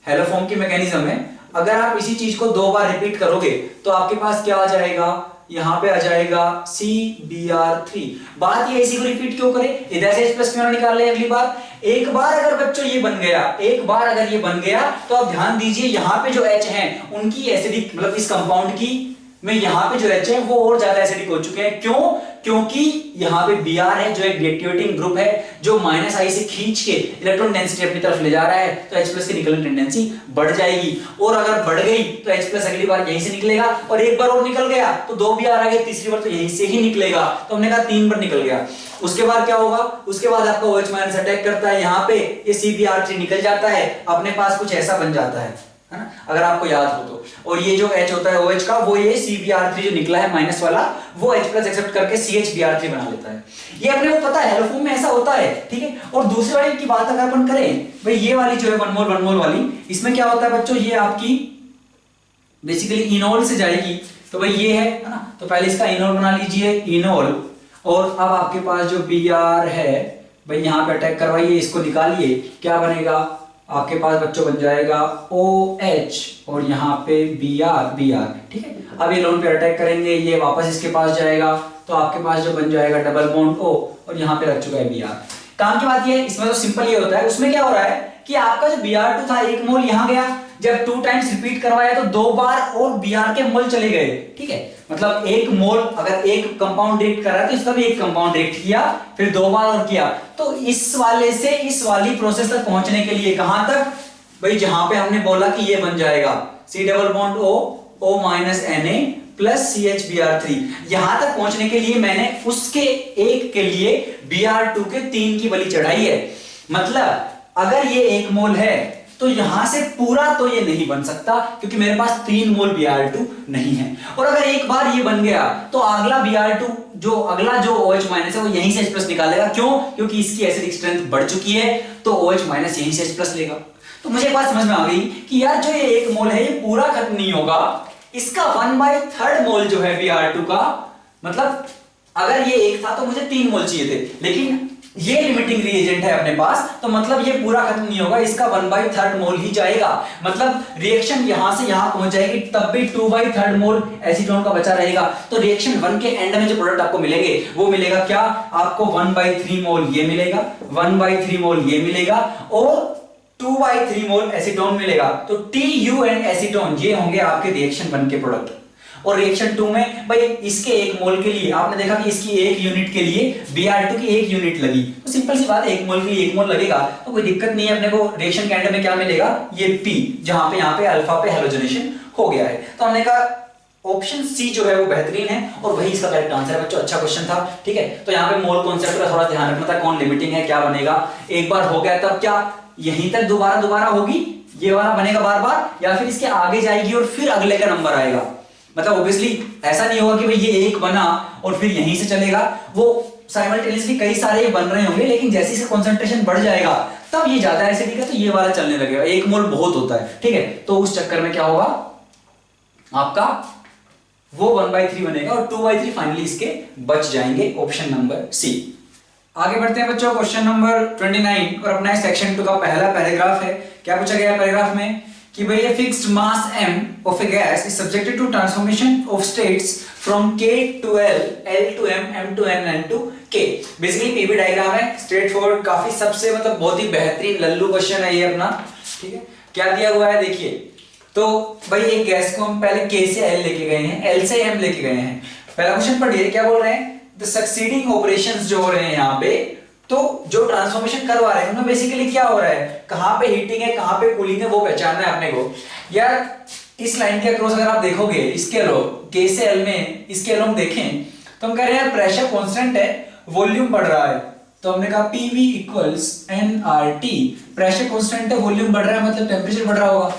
हेलोफॉर्म की मैकेनिज्म है। अगर आप इसी चीज को 2 बार रिपीट करोगे तो आपके पास क्या आ जाएगा, यहाँ पे आ जाएगा CBr3। बात ये इसी को रिपीट क्यों करें, इधर से H प्लस क्यों ना निकाल ले अगली बार। एक बार अगर बच्चों ये बन गया, एक बार अगर ये बन गया तो आप ध्यान दीजिए, यहाँ पे जो H है उनकी एसिडिक, मतलब इस कंपाउंड की में यहाँ पे जो H है वो और ज्यादा एसिडिक हो चुके हैं। क्यों, क्योंकि यहाँ पे Br है जो एक डिएक्टिवेटिंग ग्रुप है, जो -I से खींच के इलेक्ट्रॉन डेंसिटी अपनी तरफ ले जा रहा है, तो H प्लस की निकलने टेंडेंसी बढ़ जाएगी। और अगर बढ़ गई तो H प्लस अगली बार यहीं से निकलेगा, और एक बार और निकल गया तो 2 Br आ गए, तीसरी बार तो यहीं से ही निकलेगा। तो हमने कहा 3 बार निकल गया। उसके बाद क्या होगा, उसके बाद आपका OH माइनस अटैक करता है, यहाँ पे ये CBr3 निकल जाता है, अपने पास कुछ ऐसा बन जाता है ना, अगर आपको याद हो तो। और ये जो H होता है OH का, वो ये CBr3 जो निकला है माइनस वाला, वो H प्लस एक्सेप्ट करके CHBr3 बना लेता है। ये अपने को पता है, हेलोफॉर्म में ऐसा होता है, ठीक है। और दूसरी वाली की बात अगर अपन करें, भाई ये वाली जो है 1 मोल वाली, इसमें क्या होता है बच्चों, ये आपकी बेसिकली इनोल से जाएगी। तो भाई ये है ना, तो पहले इसका इनोल बना लीजिए, इनोल। और अब आपके पास जो Br है, भाई यहाँ पे अटैक करवाइए, इसको निकालिए, क्या बनेगा आपके पास बच्चों, बन जाएगा OH और यहाँ पे Br, ठीक है। अब ये लोन पे अटैक करेंगे, ये वापस इसके पास जाएगा, तो आपके पास जो बन जाएगा डबल बॉन्ड O, और यहाँ पे रख चुका है Br। काम की बात ये है, इसमें तो सिंपल ये होता है। उसमें क्या हो रहा है कि आपका जो Br2 था 1 मोल यहाँ गया, जब 2 टाइम्स रिपीट करवाया तो 2 बार और Br के मोल चले गए, ठीक है। मतलब 1 मोल, अगर एक कंपाउंड रिएक्ट कर रहा है तो इसका भी एक कंपाउंड रिएक्ट किया, फिर 2 बार और किया। तो इस वाले से इस वाली प्रोसेस तक पहुंचने के लिए कहां तक, भाई जहां पे हमने बोला कि ये बन जाएगा C double bond O minus Na plus CHBr3, यहां तक पहुंचने के लिए मैंने उसके एक के लिए Br2 के 3 की बलि चढ़ाई है। मतलब अगर ये 1 मोल है तो यहां से पूरा तो ये नहीं बन सकता, क्योंकि मेरे पास 3 मोल Br2 नहीं है। और अगर एक बार ये बन गया तो अगला Br2 जो अगला जो OH माइनस है वो यहीं से H प्लस निकालेगा। क्यों, क्योंकि इसकी एसिडिक स्ट्रेंथ बढ़ चुकी है, तो OH माइनस यहीं से H प्लस लेगा। तो मुझे एक बात समझ में आ गई कि यार जो ये 1 मोल है ये पूरा खत्म नहीं होगा, इसका 1/3 मोल जो है Br2 का, मतलब अगर ये 1 था तो मुझे 3 मोल चाहिए थे, लेकिन ये लिमिटिंग रिएजेंट है अपने पास, तो मतलब ये पूरा खत्म नहीं होगा, इसका 1/3 मोल ही जाएगा। मतलब रिएक्शन यहां से यहां पहुंच जाएगी, तब भी 2/3 मोल एसीटोन का बचा रहेगा। तो रिएक्शन 1 के एंड में जो प्रोडक्ट आपको मिलेंगे वो मिलेगा क्या, आपको 1/3 मोल ये मिलेगा, 1/3 मोल ये मिलेगा, और 2/3 मोल एसीटोन मिलेगा। तो TU एंड एसीटोन ये होंगे आपके रिएक्शन 1 के प्रोडक्ट। और रिएक्शन 2 में भाई इसके 1 मोल के लिए आपने देखा कि इसकी 1 यूनिट के लिए Br2 की 1 यूनिट लगी, तो सिंपल सी बात है 1 मोल के लिए 1 मोल लगेगा, तो कोई दिक्कत नहीं है। अपने को रिएक्शन के एंड में क्या मिलेगा, ये P, जहां पे यहाँ पे अल्फा पे हेलोजनेशन हो गया है। तो हमने कहा ऑप्शन सी जो है वो बेहतरीन है, और वही इसका करेक्ट आंसर है बच्चों। अच्छा क्वेश्चन था, ठीक है। तो यहाँ पे मोल कॉन्सेप्ट का थोड़ा ध्यान रखना था, कौन लिमिटिंग है, क्या बनेगा। एक बार हो गया तब क्या यहीं तक दोबारा होगी, ये वाला बनेगा बार बार, या फिर इसके आगे जाएगी और फिर अगले का नंबर आएगा। मतलब ऑब्वियसली ऐसा नहीं होगा कि भाई ये एक बना और फिर यहीं से चलेगा, वो साइमल्टेनियसली कई सारे बन रहे होंगे, लेकिन जैसे इसका कंसंट्रेशन बढ़ जाएगा तब ये ज्यादा एसिडिक है तो ये वाला चलने लगेगा। 1 मोल बहुत होता है, ठीक है। तो उस चक्कर में क्या होगा आपका, वो 1/3 बनेगा और 2/3 फाइनली इसके बच जाएंगे। Option number C. आगे बढ़ते हैं बच्चों, क्वेश्चन नंबर 29 और अपना सेक्शन 2 का पहला पैराग्राफ है। क्या पूछा गया है पैराग्राफ में कि भाई ये fixed mass m of a gas is subjected to transformation of states from K to L, L to M, M to N, N to K। Basically PV diagram है, स्ट्रेट फॉरवर्ड, काफी सबसे मतलब बहुत ही बेहतरीन लल्लू क्वेश्चन है ये अपना, ठीक है। क्या दिया हुआ है देखिए, तो भाई एक गैस को हम पहले K से L लेके गए हैं, L से M लेके गए हैं। पहला क्वेश्चन पढ़िए क्या बोल रहे हैं, द सक्सीडिंग ऑपरेशंस जो हो रहे हैं यहाँ पे, तो जो ट्रांसफॉर्मेशन करवा रहे हैं उनमें बेसिकली क्या हो रहा है, कहां पे हीटिंग है कहां पे कूलिंग है वो पहचानना है अपने को। यार इस लाइन के अक्रॉस अगर आप देखोगे इसके अलोंग K से L में इसके अलोंग देखें तो हम कह रहे हैं प्रेशर कांस्टेंट है, वॉल्यूम बढ़ रहा है, तो हमने कहा PV equals nRT। Pressure constant है, वॉल्यूम बढ़ रहा है मतलब टेंपरेचर बढ़ रहा होगा,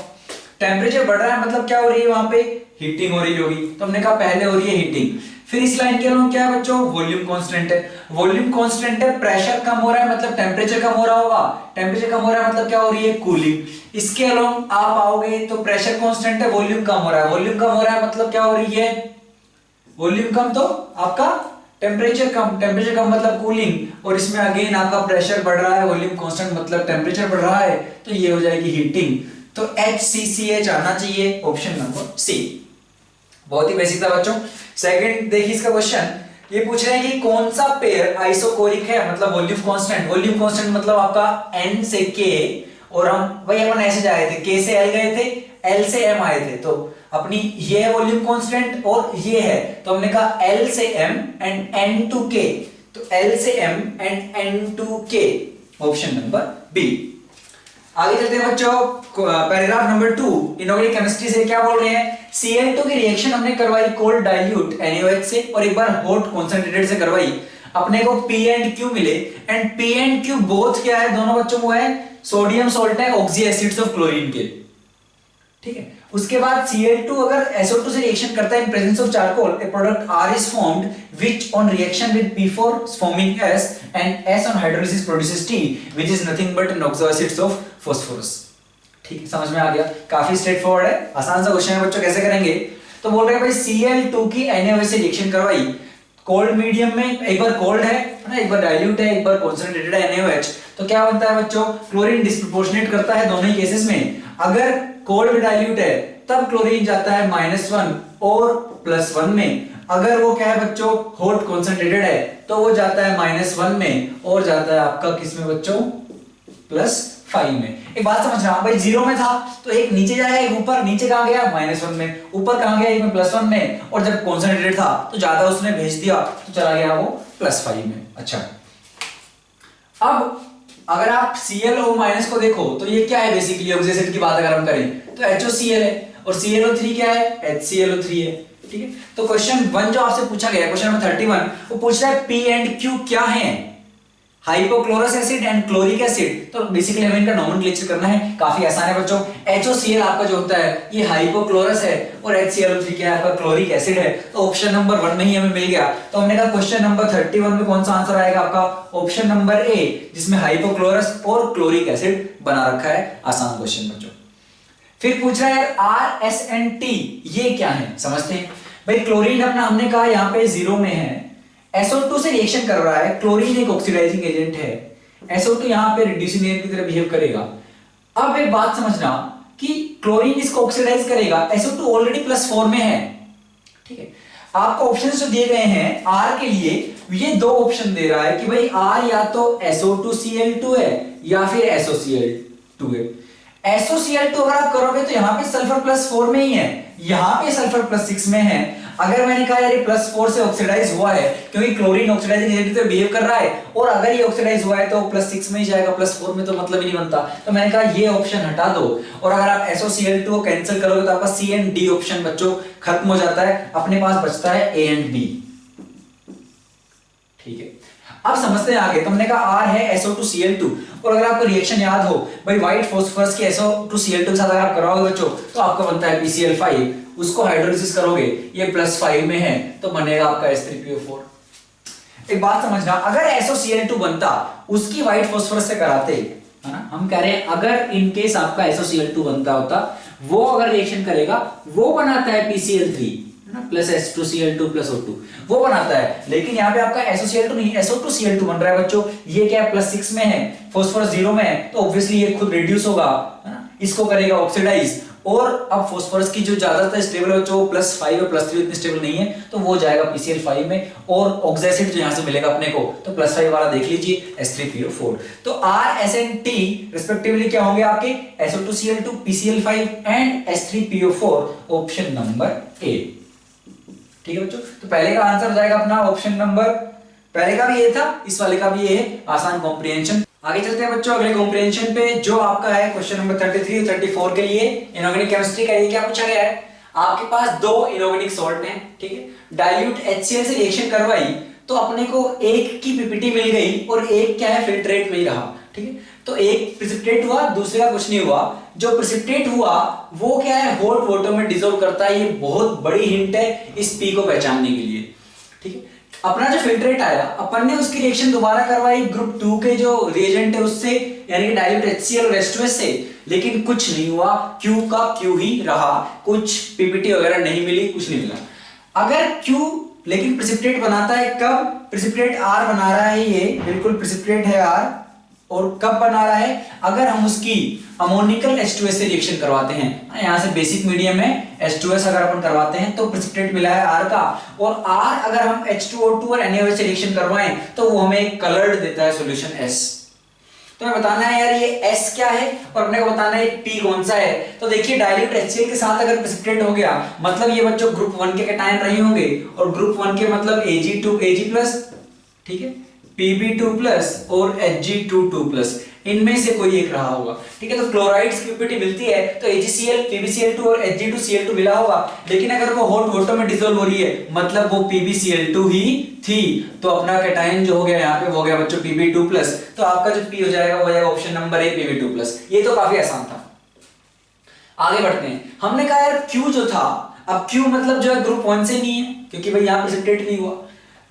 टेंपरेचर बढ़ रहा है मतलब क्या हो रही है वहां पे, हीटिंग हो रही होगी, तो हमने कहा पहले हो रही है हीटिंग। फिर इस लाइन के अलोंग क्या है बच्चों, वॉल्यूम कांस्टेंट है, वॉल्यूम कांस्टेंट है, प्रेशर कम हो रहा है मतलब टेंपरेचर कम हो रहा होगा, टेंपरेचर कम हो रहा है मतलब क्या हो रही है, कूलिंग। इसके अलोंग आप आओगे तो प्रेशर कांस्टेंट है, वॉल्यूम कम हो रहा है, वॉल्यूम कम हो रहा है मतलब क्या हो रही है, वॉल्यूम कम तो आपका टेम्परेचर कम, टेम्परेचर कम मतलब कूलिंग, और इसमें अगेन आपका प्रेशर बढ़ रहा है, वॉल्यूम कांस्टेंट मतलब टेम्परेचर बढ़ रहा है, तो ये हो जाएगी हीटिंग। तो HCCH आना चाहिए, ऑप्शन नंबर सी। बहुत ही बेसिक था बच्चों। सेकंड देखिए इसका क्वेश्चन, ये पूछ रहे हैं कि कौन सा पेयर आइसोकोरिक है, मतलब वॉल्यूम कांस्टेंट, वॉल्यूम कांस्टेंट मतलब आपका N से K, और हम वही अपन ऐसे जाए थे, K से L गए थे, L से M आए थे, तो अपनी ये है वॉल्यूम कांस्टेंट और ये है, तो हमने कहा L से M and N to K, तो L से M and N to K, option number B. आगे चलते हैं बच्चों, पैराग्राफ नंबर 2, इनऑर्गेनिक केमिस्ट्री से क्या बोल रहे हैं, Cl2 की रिएक्शन हमने करवाई कोल्ड डाइल्यूट NaOH से और एक बार हॉट कॉन्सेंट्रेटेड से करवाई, अपने को P एंड Q मिले, and P and Q both क्या है दोनों बच्चों को है सोडियम सॉल्ट है ऑक्सी एसिड्स ऑफ क्लोरीन के, ठीक है। उसके बाद Cl2 अगर SO2 से रिएक्शन करता है in presence of charcoal, A product R is formed which on reaction with P4 forming S and S on hydrolysis produces T which is nothing but an oxo acids of phosphorus। ठीक है, समझ में आ गया, काफी straight forward है, आसान सा question है बच्चों, कैसे करेंगे। तो बोल रहे हैं भाई Cl2 की NaOH से रिएक्शन करवाई कोल्ड मीडियम में, एक बार कोल्ड है ना, एक बार डाइल्यूट है, एक बार कॉन्सेंट्रेटेड है NaOH, तो क्या बनता है बच्चों, क्लोरीन डिस्प्रोपोर्शनेट करता है दोनों ही केसेस में। अगर कोल्ड डाइल्यूट है तब क्लोरीन जाता है -1 और +1 में, अगर वो क्या है बच्चों हॉट कॉन्सेंट्रेटेड है तो वो जाता है -1 में और जाता है आपका किस में बच्चों, +5 में। एक बात समझना भाई, 0 में था तो एक नीचे जाएगा एक ऊपर, नीचे कहां गया -1 में, ऊपर कहां गया एक में +1 में, और जब कॉन्सेंट्रेटेड था तो ज्यादा उसने भेज दिया तो चला गया वो +5 में। अच्छा, अब अगर आप ClO- को देखो तो ये क्या है बेसिकली, ऑक्सी एसिड की बात अगर हम करें तो HOCl है, और ClO3 क्या है, HClO3 है, ठीक है। तो क्वेश्चन 1 जो आपसे पूछा गया, क्वेश्चन नंबर 31, वो पूछ रहा है P एंड Q क्या है, hypochlorous acid and chloric acid, तो बेसिकली हमें इनका नोमेनक्लेचर करना है, काफी आसान है बच्चों। HOCl आपका जो होता है ये हाइपोक्लोरस है और HClO3 क्या है आपका क्लोरिक एसिड है, तो ऑप्शन नंबर 1 में ही हमें मिल गया। तो हमने कहा क्वेश्चन नंबर 31 में कौन सा आंसर आएगा आपका, ऑप्शन नंबर ए, जिसमें हाइपोक्लोरस और क्लोरिक एसिड बना रखा है। आसान क्वेश्चन बच्चों। फिर पूछ रहा है RSNT ये क्या है, समझते हैं भाई। क्लोरीन अपना हमने कहा यहाँ पे 0 में है, SO2 से रिएक्शन कर रहा है, क्लोरीन एक ऑक्सीडाइजिंग एजेंट है, SO2 यहाँ पे रिड्यूसिंग एजेंट की तरह बिहेव करेगा। अब एक बात समझना कि क्लोरीन इसको ऑक्सीडाइज करेगा, SO2 ऑलरेडी +4 में है, ठीक है। आपको ऑप्शंस जो दिए गए हैं R के लिए, ये दो ऑप्शन दे रहा है कि भाई R या तो SO2Cl2 है या फिर SOCl2 है। SOCl2 अगर आप करोगे तो यहाँ पे सल्फर +4 में ही है, यहाँ पे सल्फर +6 में है। अगर मैंने कहा यार ये +4 से ऑक्सीडाइज हुआ है क्योंकि क्लोरीन ऑक्सीडाइजिंग एजेंट की तरह बिहेव कर रहा है, और अगर ये ऑक्सीडाइज हुआ है तो +6 में ही जाएगा, +4 में तो मतलब ही नहीं बनता, तो मैंने कहा ये ऑप्शन हटा दो। और अगर आप SOCl2 को कैंसिल करोगे तो आपका C एंड D ऑप्शन बच्चों खत्म हो जाता है, अपने पास बचता है A एंड B, ठीक है। अब समझते हैं आगे, तुमने कहा R है SO2Cl2, और अगर आपको रिएक्शन याद हो भाई व्हाइट फास्फोरस के SO2Cl2 के साथ अगर आप कराओगे बच्चों तो आपको बनता है PCl5, उसको हाइड्रोलिसिस करोगे ये +5 में है तो बनेगा आपका H3PO4। एक बात समझना, अगर SOCl2 बनता उसकी व्हाइट फास्फोरस से कराते, है ना, हम कह रहे हैं अगर इन केस आपका SOCl2 बनता होता, वो अगर रिएक्शन करेगा वो बनाता है PCl3 plus H2Cl2 plus O2, वो बनाता है। लेकिन यहाँ पे आपका SOCl2 नहीं SO2Cl2 बन रहा है बच्चों, ये क्या है +6 में है, फास्फोरस 0 में है, तो ऑब्वियसली ये खुद रिड्यूस होगा, है ना, इसको करेगा ऑक्सीडाइज और अब फास्फोरस की जो ज्यादातर स्टेबल है जो +5 और +3 इतनी स्टेबल नहीं है, तो वो जाएगा PCl5 में, और ऑक्साइड जो यहाँ से मिलेगा अपने को, तो +5 वाला देख लीजिए S3PO4। तो R-SN-T रिस्पेक्टिवली क्या होंगे आपके, SO2Cl2, PCl5 and S3PO4, option number ए। ठीक है बच्चों, तो पहले का आंसर हो जाएगा अपना ऑप्शन नंबर, पहले का भी ये था, इस वाले का भी ये है, आसान कॉम्प्रिहेंशन। आगे चलते हैं बच्चों अगले कॉम्प्रिहेंशन पे, जो आपका है क्वेश्चन नंबर 33 और 34 के लिए इनऑर्गेनिक केमिस्ट्री का। ये क्या पूछा गया है, आपके पास दो इनऑर्गेनिक सॉल्ट हैं, ठीक है, डाइल्यूट HCl से रिएक्शन करवाई, तो अपने को एक की पीपीटी मिल गई और एक क्या है फिल्ट्रेट में ही रहा, ठीक है। तो एक प्रेसिपिटेट हुआ, दूसरे का कुछ नहीं हुआ। जो प्रेसिपिटेट हुआ वो क्या है, हॉट वाटर में डिसॉल्व करता है। ये बहुत बड़ी हिंट है इस पी को पहचानने के लिए, ठीक है। अपना जो फिल्ट्रेट आया, अपन ने उसकी रिएक्शन दोबारा करवाई ग्रुप 2 के जो रिएजेंट है उससे, यानी कि डाइल्यूट HCl और H2S से, लेकिन कुछ नहीं हुआ, Q का Q ही रहा, कुछ पीपीटी वगैरह नहीं मिली, कुछ नहीं मिला। अगर Q लेकिन प्रेसिपिटेट बनाता है कब, प्रेसिपिटेट R बना रहा है, ये बिल्कुल प्रेसिपिटेट है R, और कब बना रहा है, अगर हम उसकी अमोनिकल H2S से रिएक्शन करवाते हैं, यहां से बेसिक मीडियम में H2S अगर अपन करवाते हैं तो प्रेसिपिटेट मिला है R का, और R अगर हम H2O2 और NaOH से रिएक्शन करवाएं तो वो हमें एक कलर्ड देता है सॉल्यूशन S। तो हमें बताना है यार ये S क्या है और अपने को बताना है P कौन सा है। तो देखिए डाइल्यूट HCl के साथ अगर प्रेसिपिटेट हो गया, मतलब ये बच्चों ग्रुप 1 के कैटायन रहे होंगे, और ग्रुप 1 के मतलब Ag+, ठीक है, Pb2+ और Hg2+, इनमें से कोई एक रहा होगा, ठीक है। तो क्लोराइड्स की पीपीटी मिलती है तो AgCl, PbCl2 और Hg2Cl2 मिला होगा, लेकिन अगर वो हॉट वाटर में डिसॉल्व हो रही है मतलब वो PbCl2 ही थी, तो अपना कैटायन जो हो गया यहाँ पे वो हो गया बच्चों Pb2+, तो आपका जो P हो जाएगा वो हो जाएगा ऑप्शन नंबर ए Pb2+। ये तो काफी आसान था। आगे बढ़ते हैं, हमने कहा यार Q जो था, अब Q मतलब जो है ग्रुप 1 से नहीं है क्योंकि भाई यहाँ प्रेसिपिटेट नहीं हुआ,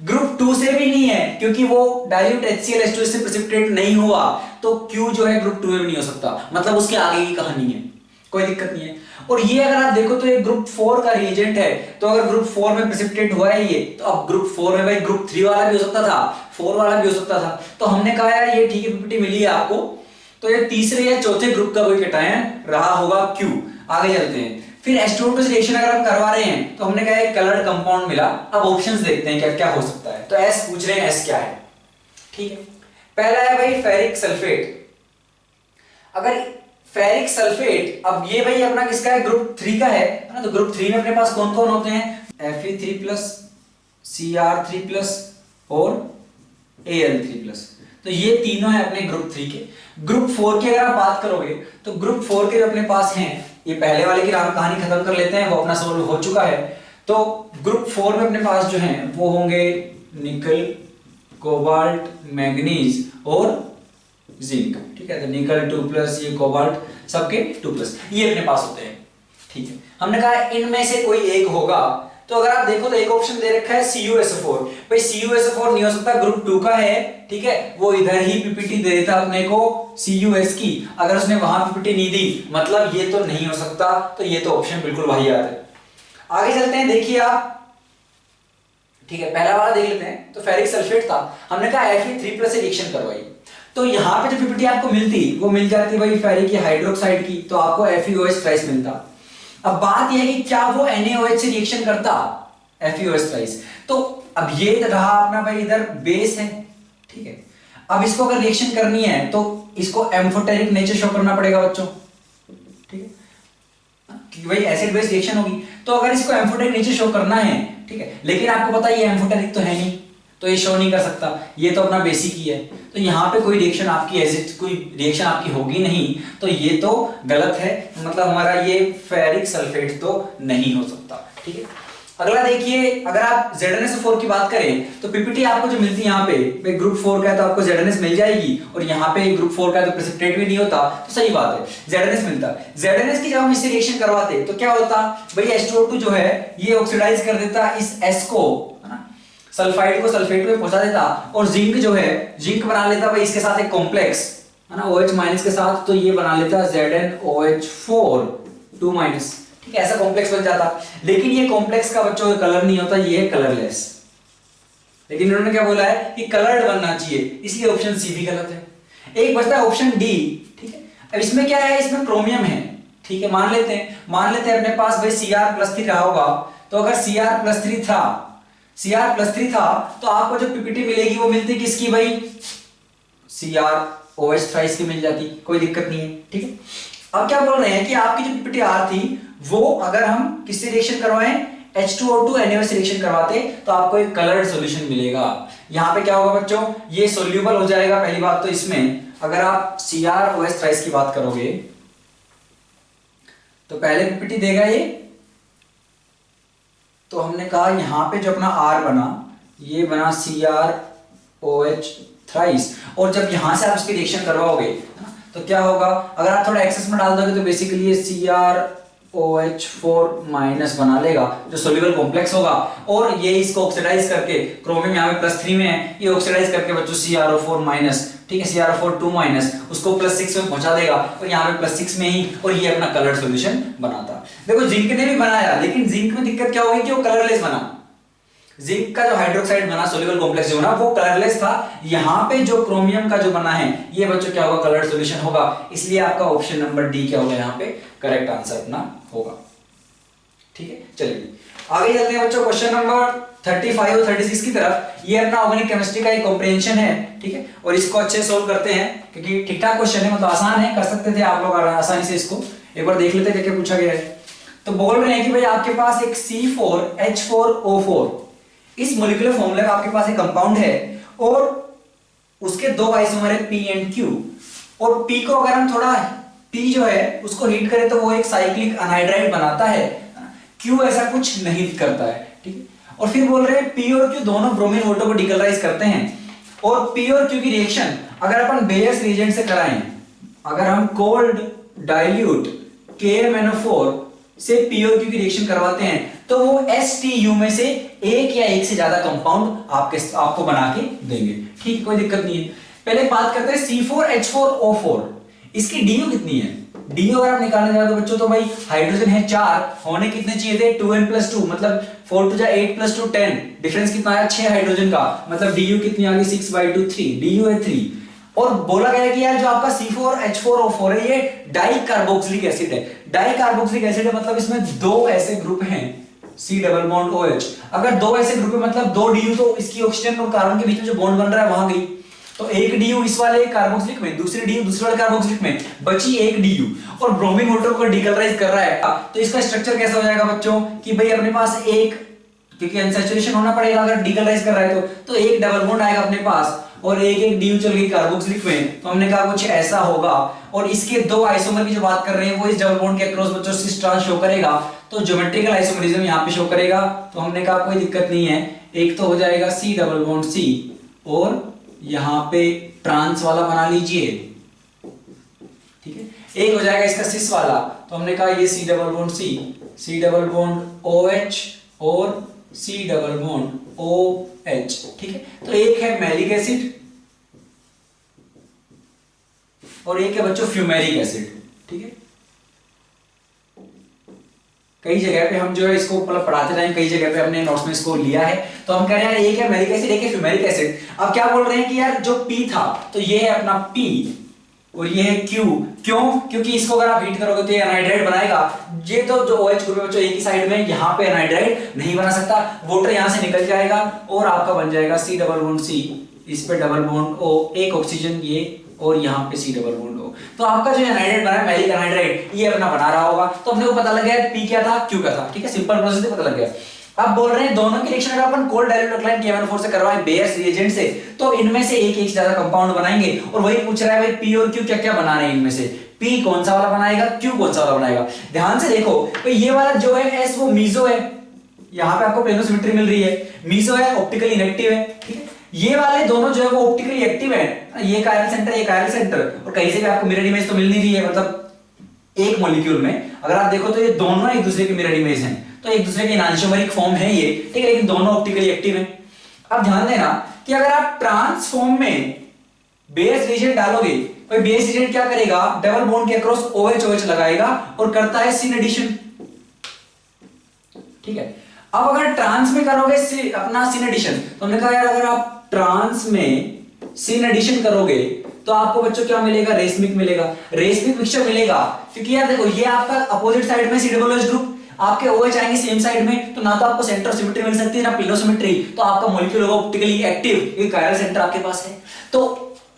ग्रुप 2 से भी नहीं है क्योंकि वो डाइल्यूट HCl H2S से प्रेसिपिटेट नहीं हुआ, तो Q जो है ग्रुप 2 में भी नहीं हो सकता, मतलब उसके आगे की कहानी है, कोई दिक्कत नहीं है। और ये अगर आप देखो तो ये ग्रुप 4 का रिएजेंट है, तो अगर ग्रुप 4 में प्रेसिपिटेट हुआ है ये, तो अब ग्रुप 4 में भाई ग्रुप 3 वाला भी हो सकता था, 4 वाला भी हो सकता था। तो हमने कहा यार ये ठीक है पीपीटी मिली है आपको, तो ये तीसरे या चौथे ग्रुप का कोई कैटायन रहा होगा Q। आगे चलते हैं, फिर H2O2 से रिएक्शन अगर हम करवा रहे हैं तो हमने कहा एक कलर्ड कंपाउंड मिला। अब ऑप्शंस देखते हैं क्या क्या हो सकता है। तो S पूछ रहे हैं, S क्या है, ठीक है। पहला है भाई फेरिक सल्फेट। अगर फेरिक सल्फेट, अब ये भाई अपना किसका है, ग्रुप 3 का है ना, तो ग्रुप 3 में अपने पास कौन कौन होते हैं, Fe3+, Cr3+ और Al3+, तो ये तीनों है अपने ग्रुप 3 के। ग्रुप 4 की अगर आप बात करोगे तो ग्रुप 4 के जो अपने पास हैं, ये पहले वाले की कहानी खत्म कर लेते हैं, वो अपना सोल्व हो चुका है। तो ग्रुप 4 में अपने पास जो हैं वो होंगे निकल, कोबाल्ट, मैग्नीज और जिंक, ठीक है। तो निकल 2+, ये कोबाल्ट सबके 2+, ये अपने पास होते हैं, ठीक है। हमने कहा इनमें से कोई एक होगा, तो अगर आप देखो तो एक ऑप्शन दे रखा है CuSO4, भाई CuSO4 नहीं हो सकता, ग्रुप 2 का है, ठीक है, वो इधर ही पीपीटी दे देता अपने को CuS की, अगर उसने वहां पीपीटी नहीं दी मतलब ये तो नहीं हो सकता, तो ये तो ऑप्शन बिल्कुल वाहियात है। आगे चलते हैं, देखिए आप, ठीक है, पहला वाला देख लेते हैं। तो फेरिक सल्फेट था, हमने कहा Fe3+ से रिएक्शन करवाई, तो यहाँ पे जो पीपीटी आपको मिलती वो मिल जाती भाई फेरिक की हाइड्रोक्साइड की, तो आपको FeOH मिलता। अब बात यह है कि क्या वो NaOH से रिएक्शन करता, FeOH, तो अब ये रहा अपना भाई इधर बेस है, ठीक है। अब इसको अगर रिएक्शन करनी है तो इसको एम्फोटेरिक नेचर शो करना पड़ेगा बच्चों, ठीक है, क्योंकि भाई एसिड बेस रिएक्शन होगी, तो अगर इसको एम्फोटेरिक नेचर शो करना है, ठीक है, लेकिन आपको पता है ये एम्फोटेरिक तो है नहीं, तो ये शो नहीं कर सकता, ये तो अपना बेसिक ही है, तो यहाँ पे कोई रिएक्शन आपकी एसिड कोई रिएक्शन आपकी होगी नहीं, तो ये तो गलत है, मतलब हमारा ये फेरिक सल्फेट तो नहीं हो सकता, ठीक है। अगला देखिए, अगर आप ZnSO4 की बात करें तो पीपीटी आपको जो मिलती है यहाँ पे ग्रुप 4 का है तो आपको ZnS मिल जाएगी, और यहाँ पे ग्रुप 4 का है तो प्रेसिपिटेट भी नहीं होता, तो सही बात है ZnS मिलता। ZnS की जब हम इससे रिएक्शन करवाते तो क्या होता भाई, H2O2 जो है ये ऑक्सीडाइज कर देता इस S को, है ना, सल्फाइड को सल्फेट में पहुंचा देता, और जिंक जो है जिंक बना लेता भाई इसके साथ एक कॉम्प्लेक्स, है ना, OH- के साथ, तो ये बना लेता ZnOH4 2-, ठीक है, ऐसा कॉम्प्लेक्स बन जाता। लेकिन ये कॉम्प्लेक्स का बच्चों का कलर नहीं होता, ये है कलरलेस, लेकिन इन्होंने क्या बोला है कि कलर्ड बनना चाहिए, इसलिए ऑप्शन सी भी गलत है। एक बचता है ऑप्शन डी, ठीक है। अब इसमें क्या है, इसमें क्रोमियम है, ठीक है, मान लेते हैं अपने पास भाई Cr+3 रहा होगा। तो अगर Cr+3 था तो आपको जो पीपीटी मिलेगी वो मिलती किसकी भाई, CrOH थ्राइस की मिल जाती, कोई दिक्कत नहीं है। ठीक है, अब क्या बोल रहे हैं कि आपकी जो पीपीटी आर थी वो अगर हम किससे रिएक्शन करवाएं, H2O2 NaOH से रिएक्शन करवाते तो आपको एक कलर्ड सॉल्यूशन मिलेगा। यहां पे क्या होगा बच्चों, ये सोल्यूबल हो जाएगा पहली बात तो इसमें। अगर आप CrOH थ्राइस की बात करोगे तो पहले पीपीटी देगा ये, तो हमने कहा यहां पे जो अपना R बना, ये बना CrOH थ्राइस, और जब यहां से आप इसकी रिएक्शन करवाओगे तो क्या होगा, अगर आप थोड़ा एक्सेस में डाल दोगे तो बेसिकली ये CrOH4 माइनस बना लेगा जो सोल्यूबल कॉम्प्लेक्स होगा, और ये इसको ऑक्सीडाइज करके, क्रोमियम यहाँ पे +3 में है, ये ऑक्सीडाइज करके बच्चों CrO4 माइनस, ठीक है, CrO4 2 माइनस, उसको +6 में पहुंचा देगा, और यहाँ पे +6 में ही, और ये अपना कलर सॉल्यूशन बनाता। देखो जिंक ने भी बनाया, लेकिन जिंक में दिक्कत क्या होगी कि वो कलरलेस बना। जिंक का जो हाइड्रोक्साइड बना, सोल्यूबल कॉम्प्लेक्स जो बना, वो कलरलेस था। यहाँ पे जो क्रोमियम का जो बना है ये बच्चों क्या होगा, कलर्ड सॉल्यूशन होगा। इसलिए आपका ऑप्शन नंबर डी क्या होगा, यहाँ पे करेक्ट आंसर अपना होगा। ठीक है, चलिए आगे चलते हैं बच्चों क्वेश्चन नंबर 35 और 36 की तरफ। ये अपना ऑर्गेनिक केमिस्ट्री का एक कॉम्प्रिहेंशन है, ठीक है, और इसको अच्छे सोल्व करते हैं क्योंकि ठीक ठाक क्वेश्चन है, मतलब आसान है, कर सकते थे आप लोग आसानी से। इसको एक बार देख लेते हैं क्या क्या पूछा गया है। तो बोल रहे हैं कि भाई आपके पास एक C4H4O4 इस मोलिकुलर फॉर्मूले का आपके पास एक कंपाउंड है, और उसके दो आइसोमर है P एंड Q, और P को अगर हम थोड़ा P जो है उसको हीट करें तो वो एक साइक्लिक अनहाइड्राइड बनाता है, Q ऐसा कुछ नहीं करता है। ठीक है, और फिर बोल रहे हैं P और Q दोनों ब्रोमीन वोटो को डिकलराइज करते हैं, और P और Q की रिएक्शन अगर अपन बेयर्स रिएजेंट से कराएं, अगर हम कोल्ड डाइल्यूट KMnO4 से P और Q की रिएक्शन करवाते हैं तो वो STU में से एक या एक से ज्यादा कंपाउंड आपको बना के देंगे। ठीक, कोई दिक्कत नहीं है। पहले बात करते हैं C4H4O4, इसकी DU कितनी है। DU अगर आप निकालने जाओ तो बच्चों, तो भाई हाइड्रोजन है 4, होने कितने चाहिए थे 2n+2, मतलब 4 to 8 + 2 10, डिफरेंस कितना आया 6 हाइड्रोजन का, मतलब DU कितनी आ गई 6/2 3, DU है 3। और बोला गया कि यार जो आपका C4H4O4 है ये डाई कार्बोक्सिलिक एसिड है। डाई कार्बोक्सिलिक एसिड है मतलब इसमें दो ऐसे ग्रुप हैं C डबल बॉन्ड OH। अगर दो ऐसे ग्रुप है मतलब 2 DU, तो इसकी ऑक्सीजन और कार्बन के बीच में जो बॉन्ड बन रहा है वहां गई, तो एक DU इस वाले कार्बोक्सिलिक में, दूसरी DU दूसरे वाले कार्बोक्सिलिक में, बची एक DU, और ब्रोमीन वोटर को डिकलराइज कर रहा है। तो इसका स्ट्रक्चर कैसा हो जाएगा बच्चों कि भाई अपने पास एक, क्योंकि अनसैचुरेशन होना पड़ेगा अगर डिकलराइज कर रहा है तो एक डबल बॉन्ड आएगा अपने पास, और एक DU चल गई कार्बोक्सिलिक में, तो हमने कहा कुछ ऐसा होगा। और इसके दो आइसोमर की जो बात कर रहे हैं वो इस डबल बॉन्ड के अक्रॉस बच्चों सिस ट्रांस शो करेगा, तो ज्योमेट्रिकल आइसोमरिज्म यहाँ पे शो करेगा। तो हमने कहा कोई दिक्कत नहीं है, एक तो हो जाएगा C डबल बॉन्ड C, और यहाँ पे ट्रांस वाला बना लीजिए, ठीक है, एक हो जाएगा इसका सिस वाला, तो हमने कहा ये C double bond C double bond OH और C डबल बॉन्ड OH, ठीक है। तो एक है मैलिक एसिड और एक है बच्चों फ्यूमेरिक एसिड, ठीक है। कई जगह पे हम जो है इसको मतलब पढ़ाते टाइम कई जगह पे हमने नोट्स में इसको लिया है, तो हम कह रहे हैं एक है मैलिक एसिड एक है फ्यूमेरिक एसिड। अब क्या बोल रहे हैं कि यार जो P था तो ये है अपना P और ये है Q, क्यों, क्योंकि इसको अगर आप हीट करोगे तो ये एनहाइड्राइड बनाएगा। ये तो जो OH ग्रुप है बच्चों एक ही साइड में, यहाँ पे एनहाइड्राइड नहीं बना सकता, वाटर यहाँ से निकल जाएगा और आपका बन जाएगा C डबल बॉन्ड C, इस पे डबल बॉन्ड O, एक ऑक्सीजन ये, और यहाँ पे C डबल बॉन्ड O। तो आपका जो एनहाइड्राइड बना है मैलिक एनहाइड्राइड ये अपना बना रहा होगा, तो अपने को पता लग गया P क्या था Q क्या था, ठीक है, सिंपल प्रोसेस से पता लग गया। अब बोल रहे हैं दोनों की रिएक्शन अगर अपन कोल्ड डाइल्यूट अल्कलाइन KMnO4 से करवाएं बेयर्स रिएजेंट से, तो इनमें से एक एक से ज्यादा कंपाउंड बनाएंगे, और वही पूछ रहा है भाई P और Q क्या क्या बना रहे हैं इनमें से, P कौन सा वाला बनाएगा Q कौन सा वाला बनाएगा। ध्यान से देखो तो ये वाला जो है S वो मीजो है, यहाँ पे आपको प्लेनो मिल रही है, मीजो है ऑप्टिकली इनएक्टिव है, ठीक है। ये वाले दोनों जो है वो ऑप्टिकली एक्टिव है, ये कायरल सेंटर ये कायरल सेंटर, और कहीं से भी आपको मिरर इमेज तो मिल नहीं रही है, मतलब एक मॉलिक्यूल में अगर आप देखो तो ये दोनों एक दूसरे के मिरर इमेज हैं, तो एक दूसरे के एनांशियोमेरिक फॉर्म है ये, ठीक है, लेकिन दोनों ऑप्टिकली एक्टिव हैं। अब ध्यान देना कि अगर आप ट्रांस फॉर्म में बेस रिएजेंट डालोगे, कोई बेस रिएजेंट क्या करेगा, डबल बॉन्ड के अक्रॉस OH OH लगाएगा और करता है सिन एडिशन, ठीक है। अब अगर ट्रांस में करोगे अपना सिन एडिशन, तो हमने कहा यार अगर आप ट्रांस में सिन एडिशन करोगे तो आपको बच्चों क्या मिलेगा, रेसमिक मिलेगा, रेसमिक मिक्सचर मिलेगा। क्योंकि यार देखो ये आपका अपोजिट साइड में COOH ग्रुप, आपके OH आएंगे सेम साइड में, तो ना तो आपको सेंटर ऑफ सिमेट्री मिल सकती है ना पिलो सिमेट्री, तो आपका मॉलिक्यूल होगा ऑप्टिकली एक्टिव, ये कायरल सेंटर आपके पास है। तो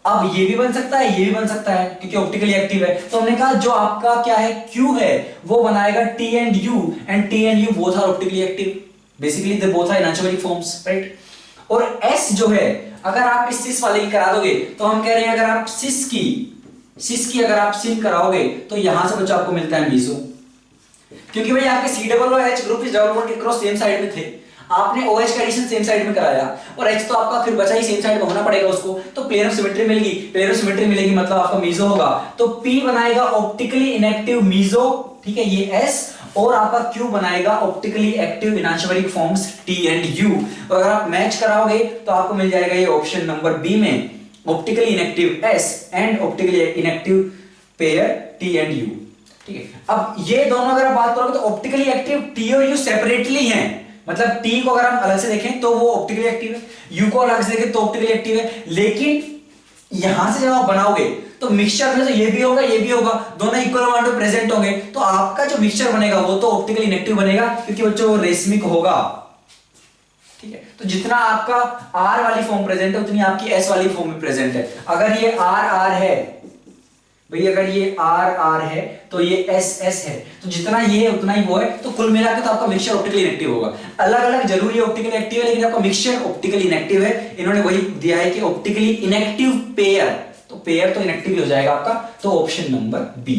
अब ये भी बन सकता है, ये भी बन सकता है क्योंकि ऑप्टिकली एक्टिव है। तो हमने कहा जो आपका क्या है Q है वो बनाएगा T and U, and T and U both are optically active, basically they both are enantiomeric forms, right. और S जो है अगर आप इस सिस वाले की करा दोगे तो हम कह रहे हैं अगर आप सिस की अगर आप सिन कराओगे तो यहां से बच्चों आपको मिलता है मीसो, क्योंकि भाई आपके COOH ग्रुप इस डबल बॉन्ड के क्रॉस सेम साइड में थे, आपने OH का एडिशन सेम साइड में कराया और H तो आपका फिर बचा ही सेम साइड में होना पड़ेगा उसको, तो प्लेन ऑफ सिमेट्री मिलेगी, प्लेन ऑफ सिमेट्री मिलेगी मतलब आपका मीसो होगा, तो P बनाएगा ऑप्टिकली इनएक्टिव मीसो, ठीक है ये S, और आपका Q बनाएगा optically active enantiomeric forms T and U। और अगर आप मैच कराओगे तो आपको मिल जाएगा ये ऑप्शन नंबर बी में optically inactive S and optically inactive pair T and U, ठीक है। अब ये दोनों अगर आप बात करोगे तो ऑप्टिकली एक्टिव T और U सेपरेटली हैं, मतलब T को अगर हम अलग से देखें तो वो ऑप्टिकली एक्टिव है, U को अलग से देखें तो ऑप्टिकली एक्टिव है, लेकिन यहां से जब आप बनाओगे तो मिक्सचर में तो ये भी होगा ये भी होगा, दोनों इक्वल अमाउंट में प्रेजेंट होंगे, तो आपका जो मिक्सचर बनेगा वो तो ऑप्टिकली इनएक्टिव बनेगा क्योंकि बच्चों वो रेसमिक होगा, ठीक है। तो जितना आपका R वाली फॉर्म प्रेजेंट है उतनी आपकी S वाली फॉर्म में प्रेजेंट है। अगर ये R है भाई, अगर ये R है तो ये S है, तो जितना ये है उतना ही वो है, तो कुल मिलाकर तो आपका मिक्सचर ऑप्टिकली इनएक्टिव होगा। अलग अलग जरूरी ऑप्टिकली एक्टिव है लेकिन आपका मिक्सचर ऑप्टिकली इनएक्टिव है, इन्होंने वही दिया है कि ऑप्टिकली इनएक्टिव पेयर, तो पेयर तो इनएक्टिव ही हो जाएगा आपका, तो ऑप्शन नंबर बी,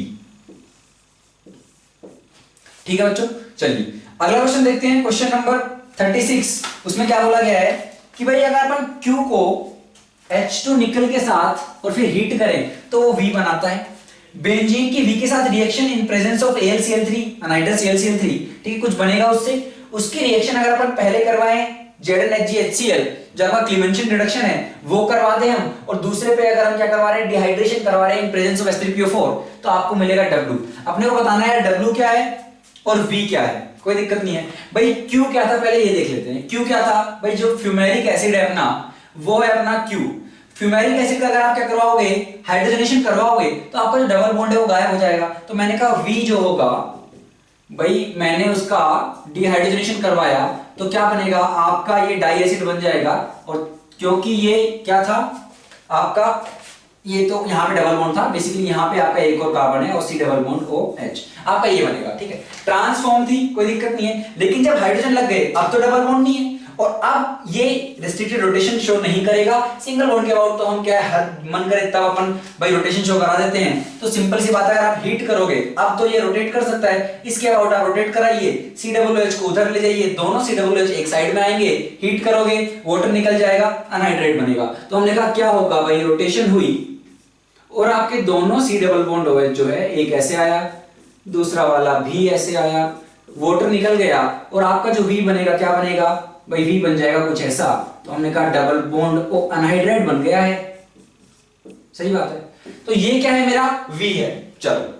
ठीक है बच्चों। चलिए अगला क्वेश्चन देखते हैं, क्वेश्चन नंबर 36। उसमें क्या बोला गया है कि भाई अगर अपन Q को H2 निकल के साथ और फिर हीट करें तो वो V बनाता है। बेंजीन की V के साथ reaction in presence of AlCl3 anhydrous AlCl3, ठीक है, कुछ बनेगा उससे, उसकी रिएक्शन अगर अपन पहले करवाएं ZnHgHCl जो आपका क्लीमेंशन रिडक्शन है वो करवा दें हम, और दूसरे पे अगर हम क्या करवा रहे हैं डिहाइड्रेशन करवा रहे हैं इन प्रेजेंस ऑफ H3PO4, तो आपको मिलेगा W। अपने को बताना है W क्या है और V क्या है, कोई दिक्कत नहीं है भाई। Q क्या था पहले ये देख लेते हैं। Q क्या था भाई, जो फ्यूमेरिक एसिड है अपना वो है अपना Q। फ्यूमेरिक एसिड का अगर आप क्या करवाओगे हाइड्रोजनेशन करवाओगे तो आपका जो डबल बॉन्ड है वो गायब हो जाएगा, तो मैंने कहा V जो होगा भाई, मैंने उसका डिहाइड्रोजनेशन करवाया तो क्या बनेगा आपका ये डाई एसिड बन जाएगा, और क्योंकि ये क्या था आपका, ये तो यहाँ पे डबल बॉन्ड था, बेसिकली यहाँ पे आपका एक और कार्बन है और C डबल बॉन्ड OH, आपका ये बनेगा, ठीक है। ट्रांसफॉर्म थी कोई दिक्कत नहीं है, लेकिन जब हाइड्रोजन लग गए अब तो डबल बॉन्ड नहीं है और अब ये रेस्ट्रिक्टेड रोटेशन शो नहीं करेगा। सिंगल बॉन्ड के बाद तो हम क्या है, हर मन करे तब अपन भाई रोटेशन शो करा देते हैं। तो सिंपल सी बात है, अगर आप हीट करोगे अब तो ये रोटेट कर सकता है, इसके अबाउट आप रोटेट कराइए, COOH को उधर ले जाइए, दोनों COOH एक साइड में आएंगे, हीट करोगे वाटर निकल जाएगा, अनहाइड्रेट बनेगा। तो हमने कहा क्या होगा भाई, रोटेशन हुई और आपके दोनों C डबल बॉन्ड OH जो है एक ऐसे आया, दूसरा वाला भी ऐसे आया, वाटर निकल गया और आपका जो V बनेगा क्या बनेगा भाई, V बन जाएगा कुछ ऐसा। तो हमने कहा डबल बॉन्ड ओ अनहाइड्रेट बन गया है, सही बात है। तो ये क्या है मेरा V है, चलो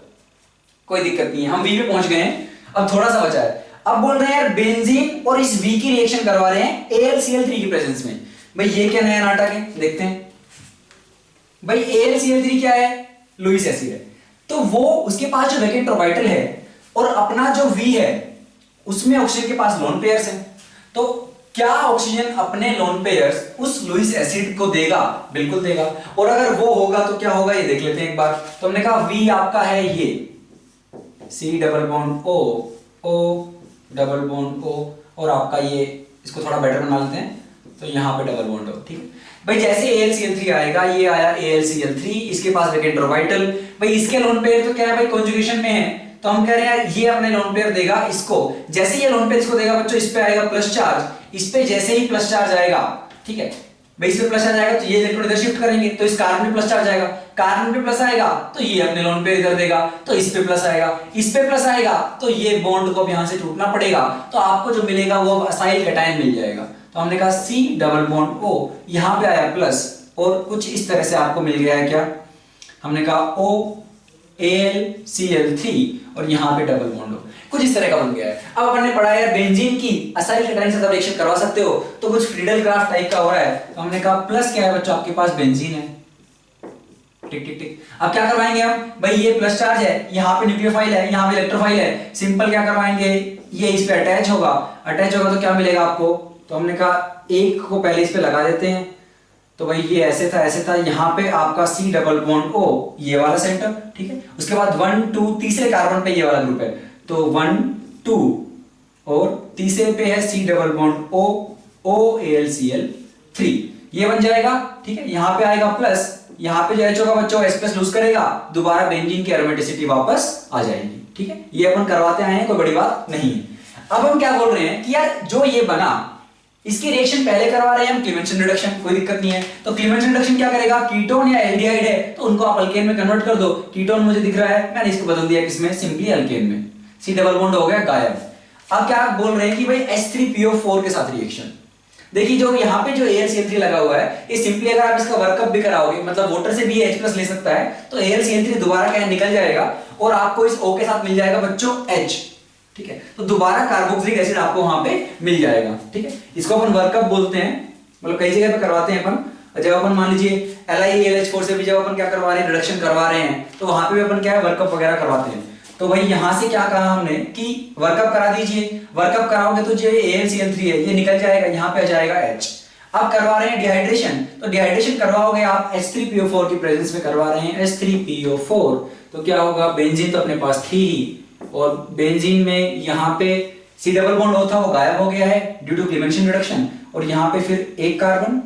कोई दिक्कत नहीं है, हम V पे पहुंच गए हैं। अब थोड़ा सा बचा है, अब बोल रहे हैं यार बेंजीन और इस V की रिएक्शन करवा रहे हैं AlCl3 की प्रेजेंस में। भाई ये क्या नया नाटक है, देखते हैं। भाई AlCl3 क्या है, लुईस एसिड है, तो वो उसके पास जो वैकेंट ऑर्बिटल है और अपना जो V है उसमें ऑक्सीजन के पास लोन पेयर्स हैं, तो क्या ऑक्सीजन अपने लोन पेयर्स उस लुईस एसिड को देगा, बिल्कुल देगा। और अगर वो होगा तो क्या होगा ये देख लेते हैं एक बार। तो हमने कहा V आपका है ये C double bond O, O double bond O, और आपका ये, इसको थोड़ा बेटर बना लेते हैं, तो यहाँ पे डबल बॉन्ड O, ठीक है भाई। जैसे AlCl3 आएगा, ये आया AlCl3, इसके पास वैकेंट ऑर्बिटल, भाई इसके लोन पेयर तो क्या है भाई कंजुगेशन में है, तो हम कह रहे हैं ये अपने लोन पेयर देगा इसको, जैसे ये लोन पेयर इसको देगा बच्चों, इस पे आएगा प्लस चार्ज, इस पे जैसे ही प्लस चार्ज आएगा, ठीक है भाई, इस पे प्लस चार्ज आएगा तो ये इलेक्ट्रॉन इधर शिफ्ट करेंगे, तो इस कार्बन पे प्लस चार्ज आएगा, कार्बन पे प्लस आएगा तो ये अपने लोन पेयर इधर देगा, तो इस पे प्लस आएगा, इस पे प्लस आएगा तो ये बॉन्ड को यहां से टूटना पड़ेगा, तो आपको जो मिलेगा वो असाइल कैटायन मिल जाएगा। तो हमने कहा C डबल बॉन्ड O, यहां पे आया प्लस, और कुछ इस तरह से आपको मिल गया है क्या, हमने कहा O AlCl3 और यहाँ पे डबल बॉन्ड हो, कुछ इस तरह का बन गया है। अब अपन ने पढ़ा यार बेंजीन की असाइल कैटायन से रिएक्शन करवा सकते हो, तो कुछ फ्रीडल क्राफ्ट टाइप का हो रहा है, तो हमने कहा प्लस क्या है बच्चों, आपके पास बेंजीन है, टिक टिक टिक। अब क्या करवाएंगे हम, भाई ये प्लस चार्ज है, यहाँ पे न्यूक्लियोफाइल है, यहाँ पे इलेक्ट्रोफाइल है, सिंपल क्या करवाएंगे, ये इस पे अटैच होगा तो क्या मिलेगा आपको, तो हमने कहा एक को पहले इस पे लगा देते हैं, तो भाई ये ऐसे था, यहाँ पे आपका C डबल बॉन्ड O, ये वाला सेंटर, ठीक है। उसके बाद 1 2 तीसरे कार्बन पे ये वाला ग्रुप है, तो 1 2 और तीसरे पे है C double bond O OAlCl3, ये बन जाएगा, ठीक है। यहाँ पे आएगा प्लस, यहाँ पे जो H होगा बच्चों H+ लूज करेगा, दोबारा बेंजीन की एरोमेटिसिटी वापस आ जाएगी, ठीक है। ये अपन करवाते आए हैं, कोई बड़ी बात नहीं है। अब हम क्या बोल रहे हैं कि यार जो ये बना, इसकी रिएक्शन पहले करवा रहे हैं हम क्लीमेंसन रिडक्शन, कोई दिक्कत नहीं है। तो क्लीमेंसन रिडक्शन क्या करेगा, कीटोन या एल्डिहाइड है तो उनको आप अल्केन में कन्वर्ट कर दो। कीटोन मुझे दिख रहा है, मैंने इसको बदल दिया किसमें, सिंपली अल्केन में, C डबल बॉन्ड हो गया गायब। अब क्या बोल रहे हैं कि भाई H3PO4 के साथ रिएक्शन, देखिए जो यहाँ पे जो AlCl3 लगा हुआ है, ये सिंपली अगर आप इसका वर्कअप भी कराओगे, मतलब वाटर से भी H+ ले सकता है, तो AlCl3 दोबारा क्या निकल जाएगा और आपको इस O के साथ मिल जाएगा बच्चों H, ठीक है। तो दोबारा कार्बोक्सिलिक एसिड आपको वहां पे मिल जाएगा, ठीक है। इसको अपन वर्कअप बोलते हैं, मतलब कई जगह पे करवाते हैं अपन। जब अपन मान लीजिए LiAlH4 से भी जब अपन क्या करवा रहे हैं, रिडक्शन करवा रहे हैं, तो वहां पे भी अपन क्या है वर्कअप वगैरह करवाते हैं। तो भाई यहां से क्या कहा हमने कि वर्कअप करा दीजिए, वर्कअप कराओगे तो जो AlCl3 है ये निकल जाएगा, यहाँ पे आ जाएगा H। अब करवा रहे हैं डिहाइड्रेशन, तो डिहाइड्रेशन करवाओगे आप H3PO4 की प्रेजेंस में करवा रहे हैं, H3PO4, तो क्या होगा, बेंजीन तो अपने पास थी ही, और बेंजीन में यहाँ पे C डबल बॉन्ड O था वो गायब हो गया है ड्यू टू क्लीमेंसन रिडक्शन, और यहाँ पे फिर एक कार्बन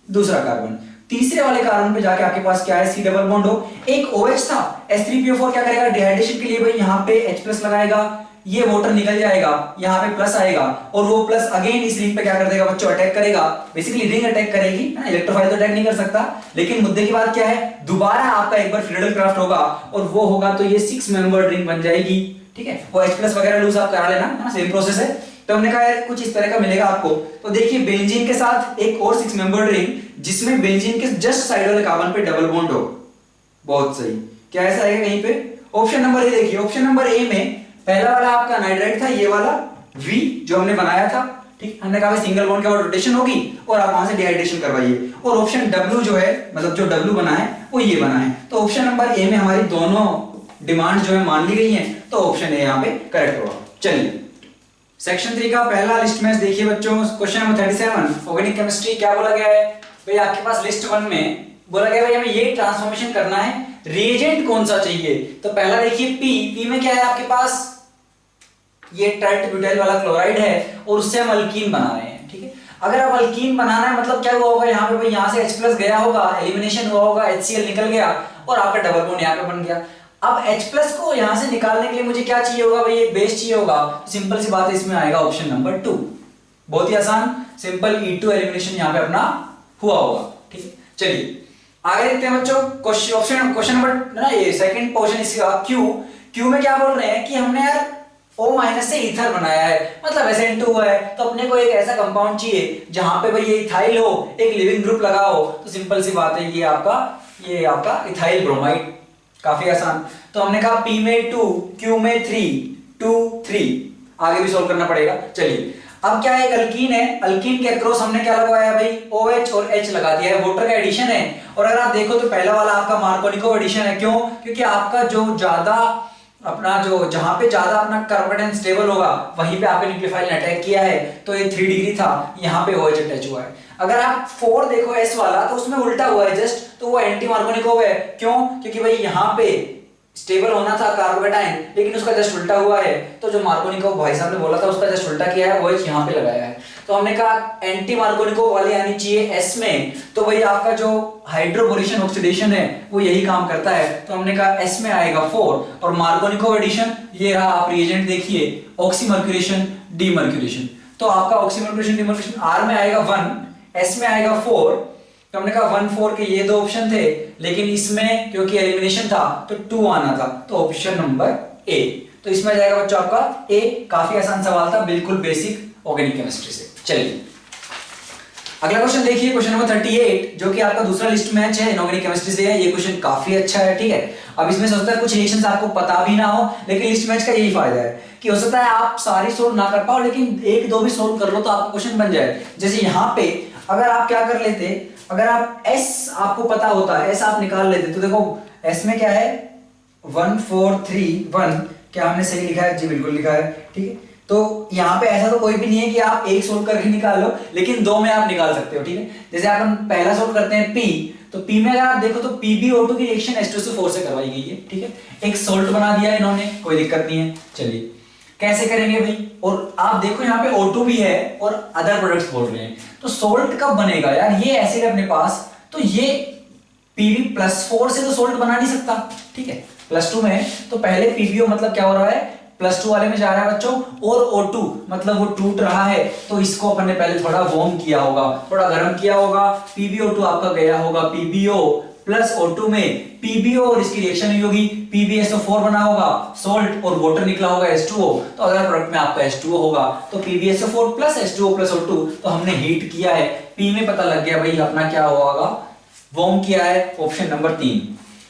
दूसरा कार्बन, तीसरे वाले कार्बन पे जाके आपके पास क्या है, C डबल बॉन्ड O, एक OH था, H3PO4 क्या करेगा डिहाइड्रेशन के लिए भाई यहाँ पे H+ लगाएगा, ये वाटर निकल जाएगा, यहाँ पे प्लस आएगा, और वो प्लस अगेन इस रिंग पे क्या कर देगा बच्चों, अटैक करेगा। बेसिकली रिंग अटैक करेगी, इलेक्ट्रोफाइल तो अटैक नहीं कर सकता, लेकिन मुद्दे की बात क्या है, दोबारा आपका एक बार फ्रीडल क्राफ्ट होगा और वो होगा तो ये 6 मेंबर्ड रिंग बन जाएगी, ठीक है। वो H+ वगैरह लूज आप करा लेना, है ना, सेम प्रोसेस है। तो हमने कहा यार कुछ इस तरह का मिलेगा आपको, तो देखिए बेंजीन के साथ एक और 6 मेंबर्ड रिंग जिसमें बेंजीन के जस्ट साइड वाले कार्बन पे डबल बॉन्ड हो, बहुत सही। क्या ऐसा आएगा कहीं पे, ऑप्शन नंबर ए देखिए, ऑप्शन नंबर ए में पहला वाला आपका नाइट्राइट था, ये वाला V जो हमने बनाया था, ठीक, हमने कहा सिंगल बॉन्ड के बाद रोटेशन होगी और आप वहां से डिहाइड्रेशन करवाइए, और ऑप्शन W जो है, मतलब जो W बना है वो ये बना है, तो ऑप्शन नंबर ए में हमारी दोनों डिमांड जो है मान ली गई है, तो ऑप्शन ए यहाँ पे करेक्ट होगा। चलिए सेक्शन 3 का पहला लिस्ट मैच देखिए बच्चों, क्वेश्चन नंबर 37 ऑर्गेनिक केमिस्ट्री। क्या बोला गया है भाई, आपके पास लिस्ट 1 में बोला गया भाई हमें ये ट्रांसफॉर्मेशन करना है, रिएजेंट कौन सा चाहिए, तो पहला देखिए P में क्या है आपके पास, ये टर्ट ब्यूटाइल वाला क्लोराइड है और उससे हम अल्कीन बना रहे हैं, ठीक है। अगर आप अल्कीन बनाना है मतलब क्या हुआ होगा, यहाँ पे भाई यहाँ से H+ गया होगा, एलिमिनेशन हुआ होगा, HCl निकल गया और आपका डबल बॉन्ड यहाँ पे बन गया। अब H+ को यहां से निकालने के लिए मुझे क्या चाहिए होगा भाई, एक बेस चाहिए होगा, सिंपल सी बात है, इसमें आएगा ऑप्शन नंबर 2, बहुत ही आसान, सिंपल E2 एलिमिनेशन यहां पे अपना हुआ होगा, ठीक है। चलिए आगे देखते हैं बच्चों, क्वेश्चन नंबर ना, ये सेकंड पोर्शन इसका Q में क्या बोल रहे हैं कि हमने यार O- से ईथर बनाया है, मतलब SN2 है, तो अपने को एक ऐसा कंपाउंड चाहिए जहां पे भाई ये इथाइल हो, एक लिविंग ग्रुप लगा हो, तो सिंपल सी बात है ये आपका इथाइल ब्रोमाइड, काफी आसान। तो हमने कहा P में 2, Q में 3, 2 3, आगे भी सोल्व करना पड़ेगा। चलिए अब क्या है, एक अल्कीन है, अल्कीन के अक्रॉस हमने क्या लगवाया भाई, OH और H लगा दिया है, वाटर का एडिशन है, और अगर आप देखो तो पहला वाला आपका मार्कोनिकोव एडिशन है, क्यों, क्योंकि आपका जो ज्यादा अपना जो जहां पे ज्यादा अपना कार्बन स्टेबल होगा वहीं पे आपने न्यूक्लियोफाइल ने अटैक किया है, तो ये 3 डिग्री था, यहाँ पे OH अटैच हुआ है। अगर आप 4 देखो S वाला, तो उसमें उल्टा हुआ है जस्ट, तो वो एंटी मार्कोनिकोव है, क्यों, क्योंकि भाई यहाँ पे स्टेबल होना था कार्बोकेटाइन, लेकिन उसका जस्ट उल्टा हुआ है, तो जो मार्कोनिकोव भाई साहब ने बोला था उसका जस्ट उल्टा किया है, OH यहाँ पे लगाया है। तो हमने कहा एंटी मार्कोनिकोव वाली आनी चाहिए S में, तो भाई आपका जो हाइड्रोबोरेशन ऑक्सीडेशन है वो यही काम करता है, तो हमने कहा S में आएगा 4, और मार्कोनिकोव एडिशन ये रहा, आप रिएजेंट देखिए, ऑक्सीमर्क्यूरेशन डीमर्क्यूरेशन, तो आपका ऑक्सीमर्क्यूरेशन डीमर्क्यूरेशन R में आएगा 1, S में आएगा 4, तो हमने कहा 1 4 के ये दो ऑप्शन थे, लेकिन इसमें क्योंकि एलिमिनेशन था तो 2 आना था, तो ऑप्शन नंबर ए, तो इसमें जाएगा बच्चों आपका ए। काफी आसान सवाल था, बिल्कुल बेसिक ऑर्गेनिक केमिस्ट्री से। चलिए अगला क्वेश्चन देखिए, क्वेश्चन नंबर 38 जो कि आपका दूसरा लिस्ट मैच है, इनऑर्गेनिक केमिस्ट्री से है, ये क्वेश्चन काफी अच्छा है, ठीक है। अब इसमें सोचता है कुछ रिएक्शंस आपको पता भी ना हो, लेकिन लिस्ट मैच का यही फायदा है कि हो सकता है आप सारी सोल्व ना कर पाओ, लेकिन एक दो भी सोल्व कर लो तो आपका क्वेश्चन बन जाए। जैसे यहाँ पे अगर आप क्या कर लेते, अगर आप S आपको पता होता है, S आप निकाल लेते, तो देखो S में क्या है 1 4 3 1, क्या हमने सही लिखा है? जी बिल्कुल लिखा है, ठीक है। तो यहाँ पे ऐसा तो कोई भी नहीं है कि आप एक सोल्व करके निकाल लो, लेकिन दो में आप निकाल सकते हो, ठीक है। जैसे आप हम पहला सोल्व करते हैं P, तो P में अगर आप देखो तो PbO2 की रिएक्शन H2SO4 से करवाई गई है, ठीक है। एक सोल्ट बना दिया इन्होंने, कोई दिक्कत नहीं है। चलिए कैसे करेंगे भाई, और आप देखो यहाँ पे O2 भी है और अदर प्रोडक्ट्स बोल रहे हैं, तो सोल्ट कब बनेगा यार? ये एसिड है अपने पास, तो ये Pb+4 से तो सोल्ट बना नहीं सकता, ठीक है। +2 में तो पहले PbO मतलब क्या हो रहा है, +2 वाले में जा रहा है बच्चों, और O2 मतलब वो टूट रहा है, तो इसको अपन ने पहले थोड़ा वार्म किया होगा, थोड़ा गर्म किया होगा। PbO2 आपका गया होगा PbO प्लस O2 में, PbO और इसकी रिएक्शन हुई होगी, PbSO4 बना होगा, सोल्ट और वाटर निकला होगा H2O, तो अगर प्रोडक्ट में आपका H2O होगा तो PbSO4 plus H2O plus O2, तो हमने हीट किया है, P में पता लग गया भाई अपना क्या होगा, वार्म किया है, ऑप्शन नंबर 3।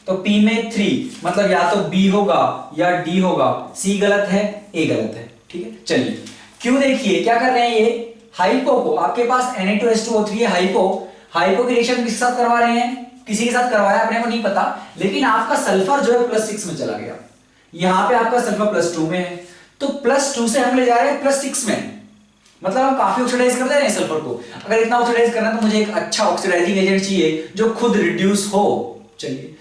तो P में 3 मतलब या तो B होगा या D होगा, C गलत है, A गलत है, ठीक है। चलिए क्यों, देखिए क्या कर रहे हैं ये, हाइपो को, आपके पास Na2H2O3 है, हाइपो की रिएक्शन किसके साथ करवा रहे हैं? किसी के साथ करवाया अपने को नहीं पता, लेकिन आपका सल्फर जो है +6 में चला गया, यहां पे आपका सल्फर +2 में है, तो +2 से हम ले जा रहे हैं +6 में, मतलब हम काफी ऑक्सीडाइज कर दे रहे हैं सल्फर को। अगर इतना ऑक्सीडाइज करना है तो मुझे एक अच्छा ऑक्सीडाइजिंग एजेंट चाहिए जो खुद रिड्यूस हो। चलिए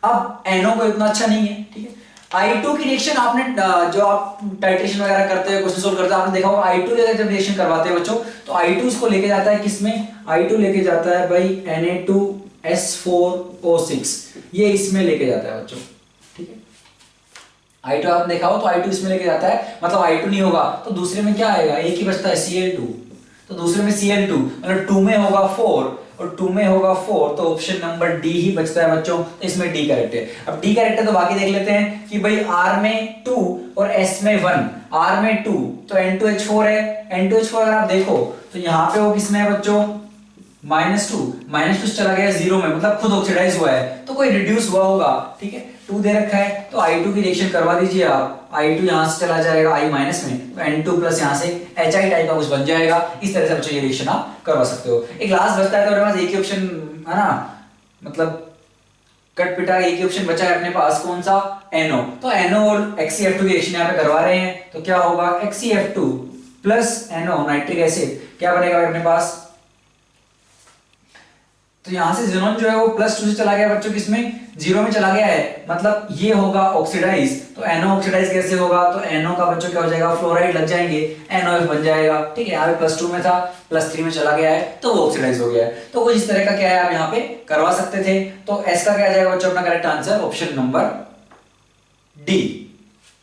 अब NO को इतना अच्छा नहीं है, ठीक है। I2 की रिएक्शन आपने जो आप टाइट्रेशन वगैरह करते हैं, क्वेश्चन सोल्व करते हैं, आपने देखा होगा I2 लेकर जब रिएक्शन करवाते हैं बच्चों, तो I2 इसको लेके जाता है किसमें, I2 लेके जाता है भाई Na2S4O6, ये इसमें लेके जाता है बच्चों, ठीक है। I2 आपने देखा हो तो I2 इसमें लेके जाता है, मतलब I2 नहीं होगा तो दूसरे में क्या आएगा, एक ही बचता है Cl2, तो दूसरे में Cl2 मतलब 2 में होगा 4 और 2 में होगा 4, तो ऑप्शन नंबर D ही बचता है बच्चों, तो इसमें D करेक्ट है। अब D करेक्ट है तो बाकी देख लेते हैं कि भाई R में 2 और S में 1, R में 2 तो N2H4 है, N2H4 अगर आप देखो तो यहाँ पे वो किसमें है बच्चों, -2 चला गया 0 में, मतलब खुद ऑक्सीडाइज हुआ है, तो कोई रिड्यूस हुआ होगा, ठीक है। 2 दे रखा है तो I2 की रिएक्शन करवा दीजिए आप, I2 यहां से चला जाएगा I- में, तो N2 प्लस यहां से HI टाइप का कुछ बन जाएगा। इस तरह से बच्चों ये रिएक्शन आप करवा सकते हो। एक लास्ट बचता है तो मेरे पास एक ही ऑप्शन है ना, मतलब कट पिटा एक ही ऑप्शन बचा है अपने पास, कौन सा, NO। तो NO और XeF2 की रिएक्शन यहाँ पे करवा रहे हैं, तो क्या होगा XeF2 plus NO nitric acid, क्या बनेगा अपने पास, तो यहां से ज़ीनोन जो है वो +2 से चला गया बच्चों, किसमें, 0 में चला गया है, मतलब ये होगा ऑक्सीडाइज, तो NO ऑक्सीडाइज कैसे होगा, तो NO का बच्चों क्या हो जाएगा, फ्लोराइड लग जाएंगे, NOF बन जाएगा, ठीक है। यहाँ पे +2 में था, +3 में चला गया है तो वो ऑक्सीडाइज हो गया है। तो कुछ इस तरह का क्या है आप यहाँ पे करवा सकते थे। तो S का क्या आ जाएगा बच्चों अपना correct answer, option number D।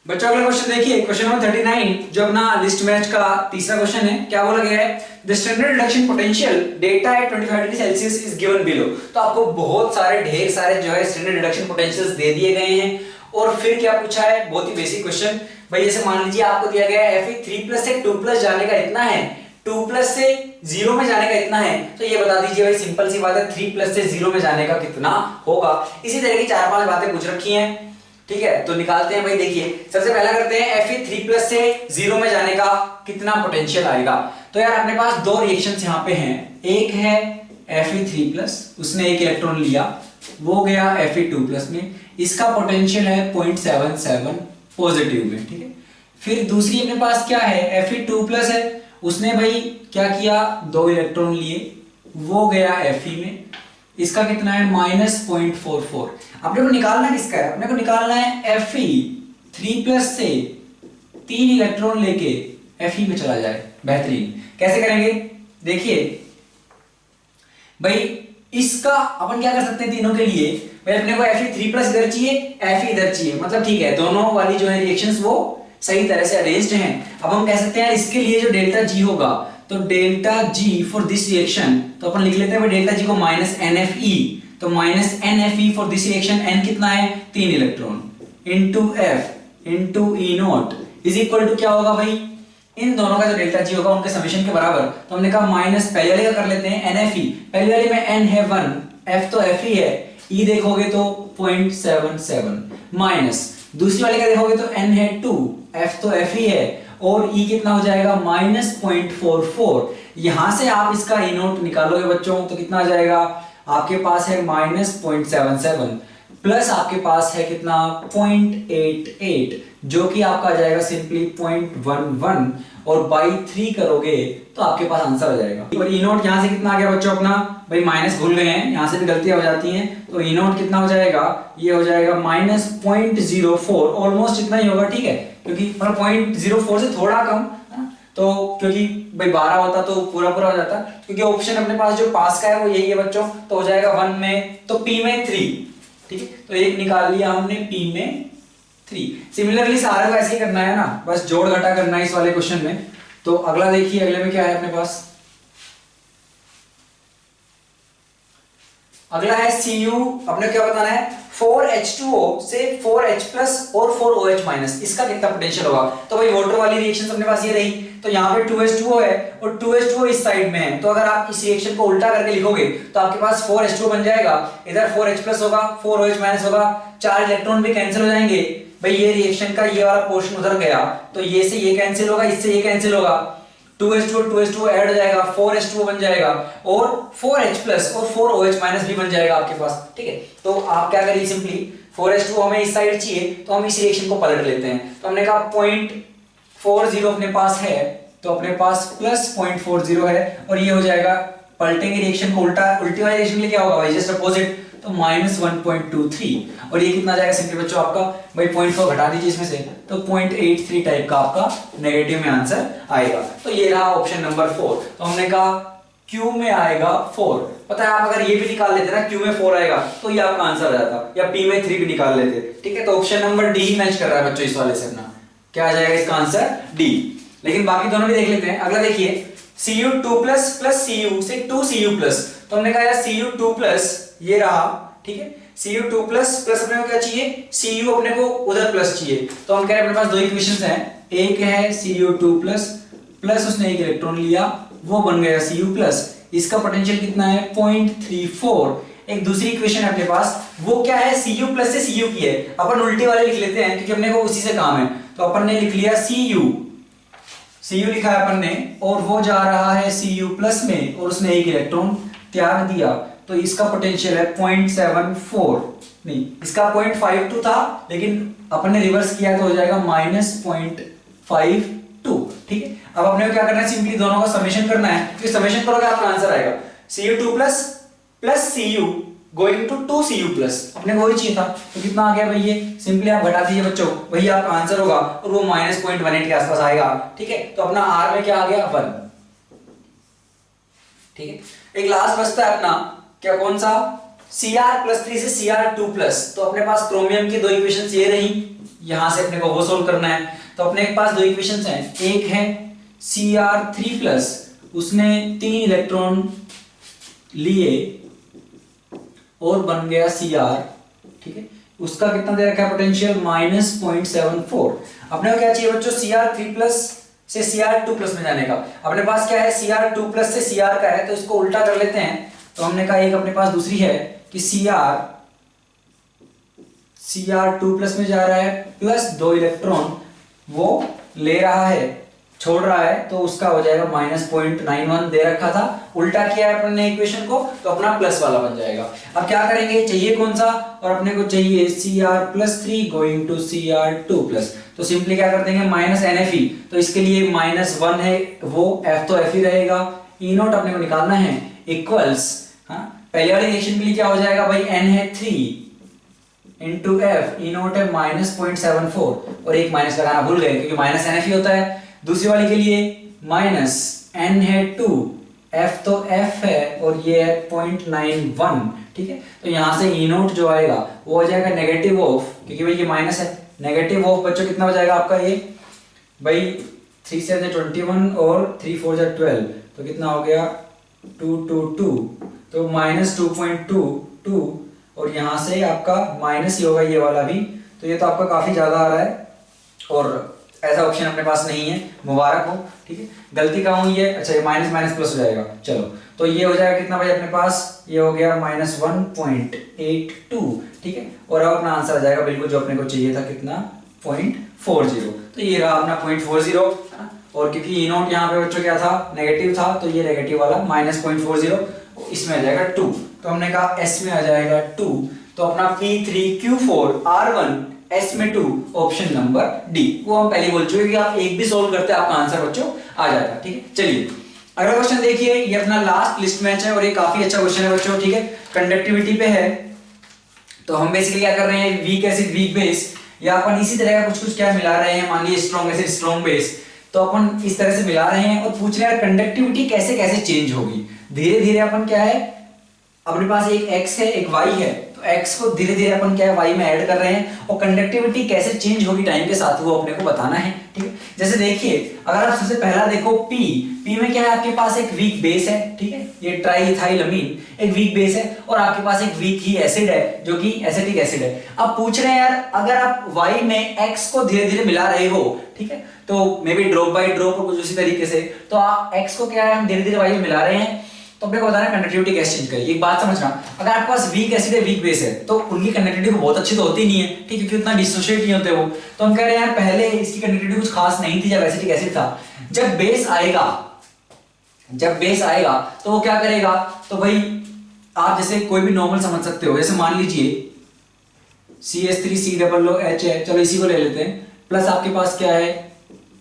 बच्चों अगला क्वेश्चन देखिए, क्वेश्चन नंबर 39 जो अपना लिस्ट मैच का तीसरा क्वेश्चन है, क्या बोला गया है, the standard reduction potential data eight 25 degree Celsius is given below. तो आपको बहुत सारे ढेर सारे जो है स्टैंडर्ड रिडक्शन पोटेंशियल्स दे दिए गए हैं, और फिर क्या पूछा है, बहुत ही बेसिक क्वेश्चन भाई। जैसे मान लीजिए आपको दिया गया है Fe3+ से 2+ जाने का इतना है, 2+ से 0 में जाने का इतना है, तो ये बता दीजिए भाई, सिंपल सी बात है, 3+ से 0 में जाने का कितना होगा। इसी तरह की 4-5 बातें पूछ रखी हैं, ठीक है। तो निकालते हैं भाई, देखिए सबसे पहला करते हैं Fe3+ से 0 में जाने का कितना पोटेंशियल आएगा। तो यार अपने पास दो रिएक्शंस यहाँ पे हैं, एक है Fe3+, उसने एक इलेक्ट्रॉन लिया, वो गया Fe2+ में, इसका पोटेंशियल है 0.77 पॉजिटिव में, ठीक है। फिर दूसरी अपने पास क्या है, Fe2+ है, उसने भाई क्या किया, 2 इलेक्ट्रॉन लिए, वो गया Fe में, इसका कितना है -0.44। अपने को निकालना किसका है, अपने को निकालना है Fe3+ से 3 इलेक्ट्रॉन लेके Fe में चला जाए। बेहतरीन, कैसे करेंगे, देखिए भाई इसका अपन क्या कर सकते हैं तीनों के लिए, भाई अपने को Fe3+ इधर चाहिए, Fe इधर चाहिए, मतलब ठीक है, दोनों वाली जो है रिएक्शंस वो सही तरह से अरेंज्ड हैं। अब हम कह सकते हैं इसके लिए जो डेल्टा G होगा, तो delta G for this reaction, तो अपन लिख लेते हैं भाई डेल्टा G को -NFe, तो -NFe for this reaction, N कितना है 3 electron into F into E0 is equal to क्या होगा भाई, इन दोनों का जो डेल्टा G होगा उनके समेशन के बराबर। तो हमने कहा माइनस पहले वाले का कर लेते हैं NFe, पहले वाले में N है 1, F तो Fe है, ई देखोगे तो 0.77 माइनस दूसरी वाले का देखोगे तो n है 2, f तो f ही है और e कितना हो जाएगा -0.44। यहां से आप इसका ई नोट निकालोगे बच्चों तो कितना आ जाएगा, आपके पास है -0.77 प्लस आपके पास है कितना 0.88 जो कि आपका आ जाएगा सिंपली 0.11 और बाई 3 करोगे तो आपके पास आंसर आ जाएगा। और ई नोट यहां से कितना आ गया बच्चों अपना, भाई माइनस भूल गए हैं, यहां से भी गलतियां हो जाती हैं, तो ई नोट कितना हो जाएगा, ये हो जाएगा -0.04, ऑलमोस्ट इतना ही होगा, ठीक है, क्योंकि मतलब 0.04 से थोड़ा कम, तो क्योंकि भाई 12 होता तो पूरा पूरा हो जाता, क्योंकि ऑप्शन अपने पास जो पास का है वो यही है बच्चों, तो हो जाएगा 1 में तो p में 3, ठीक है, तो एक निकाल लिया हमने p में 3। सिमिलरली सारे को ऐसे ही करना है ना, बस जोड़ घटा करना है इस वाले क्वेश्चन में। तो अगला देखिए, अगले में क्या है अपने पास, अगला है Cu, अपने क्या बताना है 4H2O से 4H+ और 4OH-, इसका कितना पोटेंशियल होगा। तो भाई वाटर वाली रिएक्शन अपने पास ये रही, तो यहाँ पे 2H2O है और 2H2O इस साइड में है, तो अगर आप इस रिएक्शन को उल्टा करके लिखोगे तो आपके पास 4H2O बन जाएगा, इधर 4H+ होगा, 4OH- होगा, 4 इलेक्ट्रॉन भी कैंसिल हो जाएंगे। भाई ये रिएक्शन का ये वाला पोर्शन उधर गया तो ये से ये कैंसिल होगा, इससे ये कैंसिल होगा, 2H2 ऐड हो जाएगा, 4H2O बन जाएगा और 4H+ और 4OH- भी बन जाएगा आपके पास, ठीक है। तो आप क्या करिए, सिंपली 4H2O हमें इस साइड चाहिए तो हम इस रिएक्शन को पलट लेते हैं, तो हमने कहा 0.40 अपने पास है, तो अपने पास +0.40 है और ये हो जाएगा, पलटेंगे रिएक्शन को उल्टा, उल्टी वाली रिएक्शन के लिए क्या होगा भाई, जस्ट अपोजिट, तो -1.23 और ये कितना जाएगा सिंपली बच्चों आपका, भाई 0.4 घटा दीजिए इसमें से, तो 0.83 टाइप का आपका नेगेटिव में आंसर आएगा। तो ये रहा ऑप्शन नंबर 4। तो हमने कहा Q में आएगा 4, पता है आप अगर ये भी निकाल लेते ना Q में 4 आएगा तो ये आपका आंसर आ जाता, या P में 3 भी निकाल लेते, ठीक है। तो ऑप्शन नंबर डी ही मैच कर रहा है बच्चों इस वाले से, अपना क्या आ जाएगा इसका आंसर डी। लेकिन बाकी दोनों भी देख लेते हैं। अगला देखिए Cu2 प्लस Cu से 2Cu प्लस, तो हमने कहा यार Cu2 प्लस ये रहा, ठीक है, Cu2 प्लस प्लस अपने को क्या चाहिए, Cu अपने को उधर प्लस चाहिए, तो हम कह रहे हैं अपने पास दो इक्वेशंस हैं, एक है Cu2 प्लस प्लस उसने एक इलेक्ट्रॉन लिया वो बन गया Cu प्लस, इसका पोटेंशियल कितना है 0.34। एक दूसरी इक्वेशन है अपने पास, वो क्या है Cu प्लस से Cu की है, अपन उल्टी वाले लिख लेते हैं क्योंकि अपने को उसी से काम है, तो अपन ने लिख लिया Cu लिखा है अपन ने, और वो जा रहा है Cu प्लस में और उसने एक इलेक्ट्रॉन त्याग दिया, तो इसका पोटेंशियल है 0.74, नहीं इसका 0.52 था लेकिन अपन ने रिवर्स किया तो हो जाएगा -0.52, ठीक है। अब अपने को क्या करना है, सिंपली दोनों का समेशन करना है, क्योंकि समेशन करोगे आपका आंसर आएगा Cu2 plus Cu going to 2Cu plus, अपने को वही चाहिए था, तो कितना आ गया भाई, ये सिंपली आप घटा दीजिए बच्चों, वही आपका आंसर होगा और वो -0.18 के आसपास आएगा, ठीक है। तो अपना R में क्या आ गया 1, ठीक है। एक लास्ट बचता है अपना क्या, कौन सा, Cr+3 से Cr2 प्लस, तो अपने पास क्रोमियम की दो इक्वेशंस ये रही, यहां से अपने को वो सोल्व करना है, तो अपने पास दो इक्वेशंस हैं, एक है Cr3 प्लस, उसने 3 इलेक्ट्रॉन लिए और बन गया Cr, ठीक है, उसका कितना दे रखा है पोटेंशियल -0.74। अपने को क्या चाहिए बच्चों, Cr3 प्लस से Cr2 प्लस में जाने का, अपने पास क्या है Cr2 प्लस से Cr का है, तो इसको उल्टा कर लेते हैं, तो हमने कहा एक अपने पास दूसरी है कि Cr2 प्लस में जा रहा है प्लस 2 इलेक्ट्रॉन वो ले रहा है, छोड़ रहा है, तो उसका हो जाएगा -0.91 दे रखा था, उल्टा किया है अपन ने इक्वेशन को तो अपना प्लस वाला बन जाएगा। अब क्या करेंगे, चाहिए कौन सा, और अपने को चाहिए Cr+3 going to Cr2 plus, तो सिंपली क्या कर देंगे -NFe, तो इसके लिए -1 है वो F तो F ही रहेगा, E नोट अपने को निकालना है इक्वल्स, पहले वाली रिएक्शन के लिए क्या हो जाएगा भाई, N है 3 इंटू F, E नोट है -0.74 और एक माइनस लगाना भूल गए क्योंकि -NFe होता है। दूसरी वाली के लिए -N है 2, F तो F है और ये है 0.91, ठीक है। तो यहां से E नोट जो आएगा वो हो जाएगा नेगेटिव ऑफ, क्योंकि भाई ये माइनस है, नेगेटिव ऑफ बच्चों कितना हो जाएगा आपका, ये भाई 3 से 21 और 3 4 12, तो कितना हो गया 222, तो -2.22 और यहां से आपका माइनस ही होगा ये वाला भी, तो ये तो आपका काफी ज्यादा आ रहा है। और ऐसा ऑप्शन अपने पास नहीं है, मुबारक हो, ठीक है। गलती कहाँ हुई है, अच्छा ये माइनस माइनस प्लस हो जाएगा, चलो तो ये हो जाएगा कितना भाई अपने पास, ये हो गया -1.82, ठीक है। और अब अपना आंसर आ जाएगा बिल्कुल जो अपने को चाहिए था, कितना 0.40, तो ये रहा अपना 0.40, है ना। और क्योंकि ई नोट यहाँ पे बच्चों क्या था, नेगेटिव था, तो ये नेगेटिव वाला -0.40 इसमें आ जाएगा 2, तो हमने कहा एस में आ जाएगा 2, तो अपना P3Q4 R1 एस में 2 ऑप्शन नंबर डी, वो हम पहले बोल चुके कि आप एक भी सोल्व करते आपका आंसर बच्चों आ जाता, ठीक है। चलिए अगला क्वेश्चन देखिए, ये अपना लास्ट लिस्ट मैच है और ये काफी अच्छा क्वेश्चन है बच्चों, ठीक है। कंडक्टिविटी पे है, तो हम बेसिकली क्या कर रहे हैं, वीक एसिड वीक बेस, या अपन इसी तरह का कुछ क्या मिला रहे हैं, मान लीजिए स्ट्रॉन्ग एसिड स्ट्रॉन्ग बेस, तो अपन इस तरह से मिला रहे हैं और पूछ रहे हैं कंडक्टिविटी कैसे कैसे चेंज होगी। धीरे धीरे अपन क्या है, अपने पास एक x है एक y है, तो x को धीरे धीरे अपन क्या है y में ऐड कर रहे हैं, और कंडक्टिविटी कैसे चेंज होगी टाइम के साथ वो अपने को बताना है, ठीक है। जैसे देखिए अगर आप सबसे पहला देखो P में क्या है, आपके पास एक वीक बेस है, ठीक है, ये ट्राईइथाइलअमीन एक वीक बेस है, और आपके पास एक वीक ही एसिड है जो कि एसिटिक एसिड है। अब पूछ रहे हैं यार, अगर आप y में x को धीरे धीरे मिला रहे हो, ठीक है, तो may be drop by drop और कुछ उसी तरीके से, तो आप x को क्या है हम धीरे धीरे y में मिला रहे हैं, तो अपने को बताना कंडक्टिविटी कैसे चेंज करेगी। एक बात समझना, अगर आपके पास वीक एसिड है वीक बेस है, तो उनकी कंडक्टिविटी बहुत अच्छी तो होती नहीं है, ठीक है, क्योंकि उतना डिसोसिएट नहीं होते वो, तो हम कह रहे हैं यार पहले इसकी कंडक्टिविटी कुछ खास नहीं थी जब एसिटिक एसिड था, जब बेस आएगा तो वो क्या करेगा, तो भाई आप जैसे कोई भी नॉर्मल समझ सकते हो, जैसे मान लीजिए CH3COOH है, चलो इसी को ले लेते हैं, प्लस आपके पास क्या है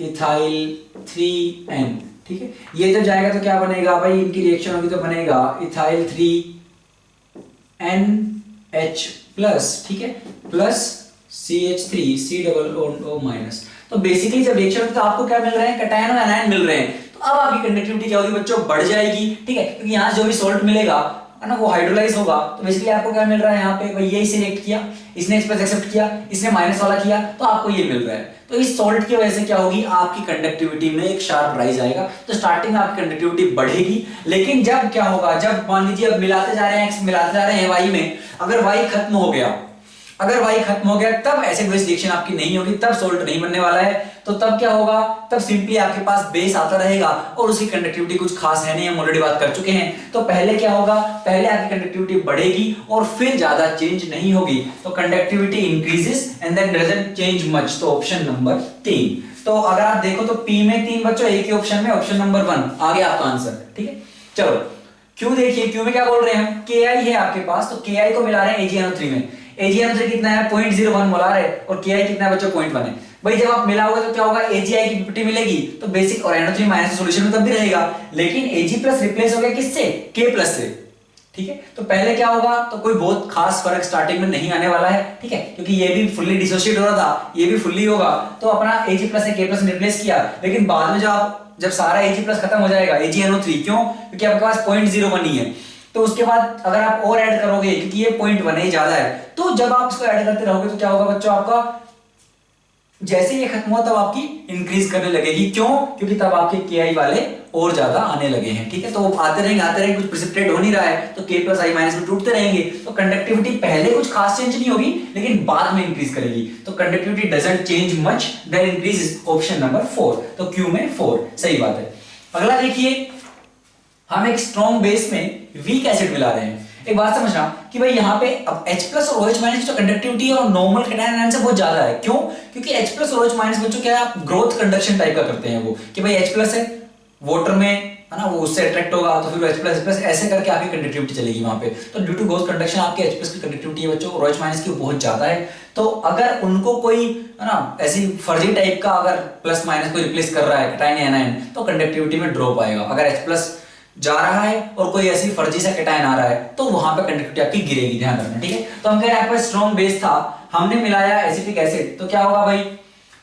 इथाइल 3N, ठीक है। ये जब जाएगा तो क्या बनेगा भाई, इनकी रिएक्शन होगी तो बनेगा इथाइल 3NH प्लस, ठीक है, प्लस CH3COO-। तो बेसिकली जब रिएक्शन होगी तो आपको क्या मिल रहे हैं, कैटायन और एनायन मिल रहे हैं, तो अब आपकी कंडक्टिविटी क्या होगी बच्चों, बढ़ जाएगी, ठीक है, क्योंकि यहाँ जो भी सॉल्ट मिलेगा है ना वो हाइड्रोलाइज होगा, तो बेसिकली आपको क्या मिल रहा है यहाँ पे, भाई ये सिलेक्ट किया, इसने इस पर एक्सेप्ट किया, इसने माइनस वाला किया, तो आपको ये मिल रहा है। तो इस सॉल्ट की वजह से क्या होगी, आपकी कंडक्टिविटी में एक शार्प राइज आएगा, तो स्टार्टिंग में आपकी कंडक्टिविटी बढ़ेगी, लेकिन जब क्या होगा, जब मान लीजिए अब मिलाते जा रहे हैं x मिलाते जा रहे हैं y में, अगर y खत्म हो गया तब एसिड बेस रिएक्शन आपकी नहीं होगी, तब सॉल्ट नहीं बनने वाला है, तो तब क्या होगा, तब सिंपली आपके पास बेस आता रहेगा और उसकी कंडक्टिविटी कुछ खास है नहीं, हम ऑलरेडी बात कर चुके हैं। तो पहले क्या होगा, पहले आपकी कंडक्टिविटी बढ़ेगी और फिर ज्यादा चेंज नहीं होगी, तो conductivity increases and then doesn't change much, तो ऑप्शन नंबर 3। तो अगर आप देखो तो P में 3 बच्चों, एक ही ऑप्शन में ऑप्शन नंबर 1 आ गया आपका आंसर, ठीक है। चलो Q देखिए, Q में क्या बोल रहे हैं हम, Ki है आपके पास, तो Ki को मिला रहे हैं AgNO3 में, AgNO3 कितना है 0.01 मोलार है, और Ki कितना है बच्चों 0.1 है। भाई जब आप मिलाओगे तो क्या होगा, AgI की प्रॉपर्टी मिलेगी, तो बेसिक और NO3 माइनस सॉल्यूशन में तब भी रहेगा, लेकिन Ag प्लस रिप्लेस हो गया किससे, K प्लस से, ठीक है। तो पहले क्या होगा, तो कोई बहुत खास फर्क स्टार्टिंग में नहीं आने वाला है, ठीक है, क्योंकि ये भी फुल्ली डिसोसिएट हो रहा था, ये भी फुल्ली होगा, तो अपना Ag प्लस से K प्लस रिप्लेस किया, लेकिन बाद में जब सारा Ag प्लस खत्म हो जाएगा, AgNO3 क्यों, क्योंकि आपके पास 0.01 ही है, तो उसके बाद अगर आप और ऐड करोगे, क्योंकि ये 0.1 ही ज्यादा है, तो जब आप इसको ऐड करते रहोगे तो क्या होगा बच्चों, आपका जैसे ये खत्म हुआ तब आपकी इंक्रीज करने लगेगी, क्यों, क्योंकि तब आपके Ki वाले और ज्यादा आने लगे हैं, ठीक है। तो आते रहेंगे, कुछ प्रेसिपिटेट हो नहीं रहा है, तो K प्लस I माइनस में टूटते रहेंगे, तो कंडक्टिविटी पहले कुछ खास चेंज नहीं होगी, लेकिन बाद में इंक्रीज करेगी, तो conductivity doesn't change much, then increase, option number 4, तो Q में 4 सही बात है। अगला देखिए, हम एक स्ट्रॉन्ग बेस में वीक एसिड मिला रहे हैं। एक बात समझना कि भाई यहाँ पे अब H प्लस और OH माइनस की जो कंडक्टिविटी है और नॉर्मल कैटायन आयन से बहुत ज्यादा है, क्यों, क्योंकि H प्लस और OH माइनस बच्चों क्या है, आप ग्रोथ कंडक्शन टाइप का करते हैं वो, कि भाई H प्लस है वाटर में, है ना, वो उससे अट्रैक्ट होगा, तो फिर H प्लस ऐसे करके आपकी कंडक्टिविटी चलेगी वहां पे, तो ड्यू टू ग्रोथ कंडक्शन आपके H प्लस की कंडक्टिविटी है बच्चों, और OH माइनस की बहुत ज्यादा है, तो अगर उनको कोई है ना ऐसी फर्जी टाइप का अगर प्लस माइनस को रिप्लेस कर रहा है कैटायन आयन, तो कंडक्टिविटी में ड्रॉप आएगा। अगर H प्लस जा रहा है और कोई ऐसी फर्जी सा कैटायन आ रहा है, तो वहां पे कंडक्टिविटी आपकी गिरेगी, ध्यान रखना, ठीक है। तो हम कह रहे हैं आपका स्ट्रॉन्ग बेस था, हमने मिलाया एसिटिक एसिड, तो क्या होगा भाई,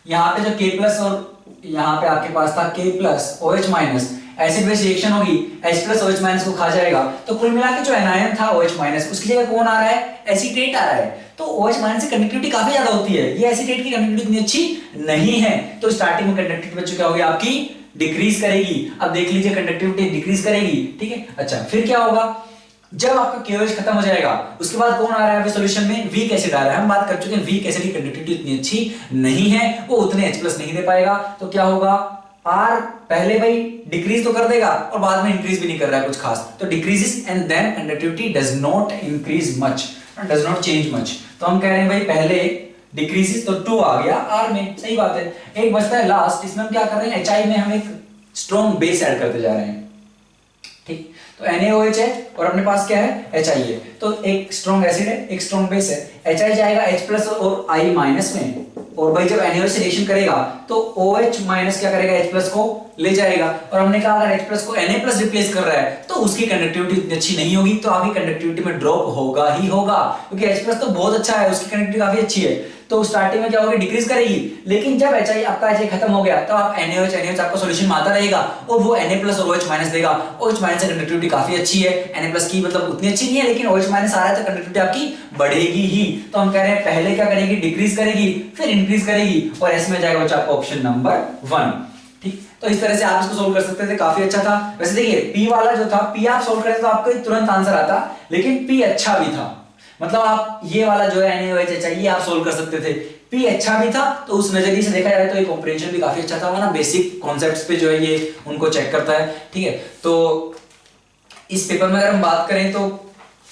यहाँ पे जो K प्लस और यहाँ पे आपके पास था K plus OH minus, acid base reaction होगी, H प्लस OH माइनस को खा जाएगा, तो कुल मिला के जो एनायन था OH माइनस, उसकी जगह कौन आ रहा है, एसीटेट आ रहा है, तो OH माइनस की कंडक्टिविटी काफी ज्यादा होती है, ये एसीटेट की कंडक्टिविटी इतनी अच्छी नहीं है, तो स्टार्टिंग में कंडक्टिविटी बच्चों क्या होगी आपकी, डिक्रीज करेगी। अब देख लीजिए कंडक्टिविटी डिक्रीज करेगी, ठीक है। अच्छा फिर क्या होगा, जब आपका KOH खत्म हो जाएगा उसके बाद कौन आ रहा है सॉल्यूशन में, वीक एसिड आ रहा है। हम बात कर चुके हैं वीक एसिड की कंडक्टिविटी इतनी अच्छी नहीं है, वो उतने H+ नहीं दे पाएगा, तो क्या होगा R पहले भाई डिक्रीज तो कर देगा और बाद में इंक्रीज भी नहीं कर रहा है कुछ खास, तो decreases and then conductivity does not increase much, does not change much. तो हम कह रहे हैं भाई पहले डिक्रीजेस तो 2 आ गया R में, सही बात है। एक बचता है लास्ट, इसमें हम क्या कर रहे हैं HI में हम एक स्ट्रॉन्ग बेस ऐड करते जा रहे हैं, ठीक। तो NaOH है और अपने पास क्या है HI है, तो एक स्ट्रॉन्ग एसिड है एक स्ट्रॉन्ग बेस है, HI जाएगा H+ और I- में, और भाई जब NaOH से रिएक्शन करेगा तो OH- क्या करेगा H+ को ले जाएगा, और हमने कहा अगर H+ को Na+ रिप्लेस कर रहा है तो उसकी कंडक्टिविटी इतनी अच्छी नहीं होगी, तो आपकी कंडक्टिविटी में ड्रॉप होगा ही होगा, क्योंकि H+ तो बहुत अच्छा है, उसकी कंडक्टिविटी काफी अच्छी है, तो स्टार्टिंग में क्या होगी डिक्रीज करेगी, लेकिन जब HI आपका HI खत्म हो गया तो आप NaOH आपका सॉल्यूशन में आता रहेगा और वो Na+ और OH- देगा। OH- से कंडक्टिविटी काफी अच्छी है, Na+ की मतलब उतनी अच्छी नहीं है, लेकिन OH- आ रहा है तो कंडक्टिविटी आपकी बढ़ेगी ही। तो हम कह रहे हैं पहले क्या करेगी डिक्रीज करेगी फिर इंक्रीज करेगी, और इसमें जाएगा बच्चा आपका ऑप्शन नंबर 1, ठीक। तो इस तरह से आप इसको सोल्व कर सकते थे, काफी अच्छा था। वैसे देखिए P वाला जो था, P आप सोल्व करें तो आपको तुरंत आंसर आता, लेकिन P अच्छा भी था, मतलब आप ये वाला जो है NaOH चाहिए आप सोल्व कर सकते थे, P अच्छा भी था, तो उस नजरिए से देखा जाए तो ये कॉम्प्रिहेंशन भी काफी अच्छा था ना, बेसिक कॉन्सेप्ट्स पे जो है ये उनको चेक करता है, ठीक है। तो इस पेपर में अगर हम बात करें तो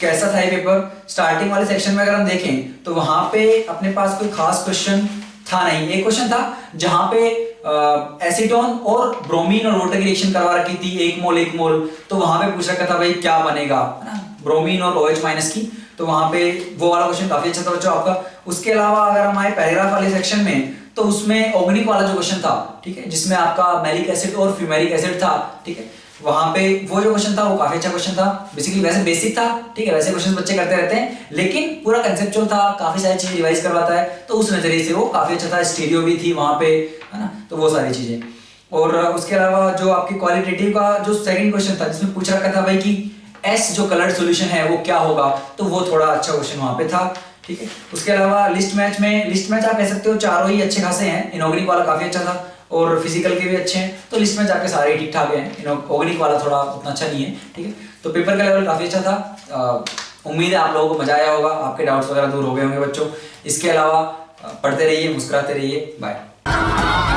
कैसा था ये पेपर, स्टार्टिंग वाले सेक्शन में अगर हम देखें तो वहां पे अपने पास कोई खास क्वेश्चन था नहीं। एक क्वेश्चन था जहां पे एसीटोन और ब्रोमीन और वाटर की रिएक्शन करवा रखी थी, 1 मोल 1 मोल, तो वहां पे पूछ रखा था भाई क्या बनेगा, है ना, ब्रोमीन और OH- की, तो वहां पे वो वाला क्वेश्चन काफी अच्छा था बच्चों आपका। उसके अलावा अगर हम आए पैराग्राफ वाले सेक्शन में तो उसमें ऑर्गेनिक वाला जो क्वेश्चन था, ठीक है, जिसमें आपका मैलिक एसिड और फ्यूमेरिक एसिड था, ठीक है, वहां पे वो जो क्वेश्चन था वो काफी अच्छा क्वेश्चन था, बेसिकली वैसे बेसिक था, ठीक है, वैसे क्वेश्चन बच्चे करते रहते हैं, लेकिन पूरा कंसेप्चुअल था, काफी सारी चीजें रिवाइज करवाता है, तो उस नजरिए से वो काफी अच्छा था। स्टीरियो भी थी वहां पे, है ना, तो वो सारी चीजें। और उसके अलावा जो आपकी क्वालिटेटिव का जो सेकंड क्वेश्चन था जिसमें पूछ रखा था भाई कि S जो कलर्ड सॉल्यूशन है वो क्या होगा, तो वो थोड़ा अच्छा क्वेश्चन वहां पे था, ठीक है। उसके अलावा लिस्ट मैच आप कह सकते हो चारों ही अच्छे खासे हैं, इनऑर्गेनिक वाला काफी अच्छा था और फिजिकल के भी अच्छे हैं, तो लिस्ट में जाके सारे ठीक ठाक हैं, ऑर्गेनिक वाला थोड़ा उतना अच्छा नहीं है, ठीक है। तो पेपर का लेवल काफी अच्छा था, उम्मीद है आप लोगों को मजा आया होगा, आपके डाउट्स वगैरह दूर हो गए होंगे बच्चों। इसके अलावा पढ़ते रहिए, मुस्कुराते रहिए, बाय।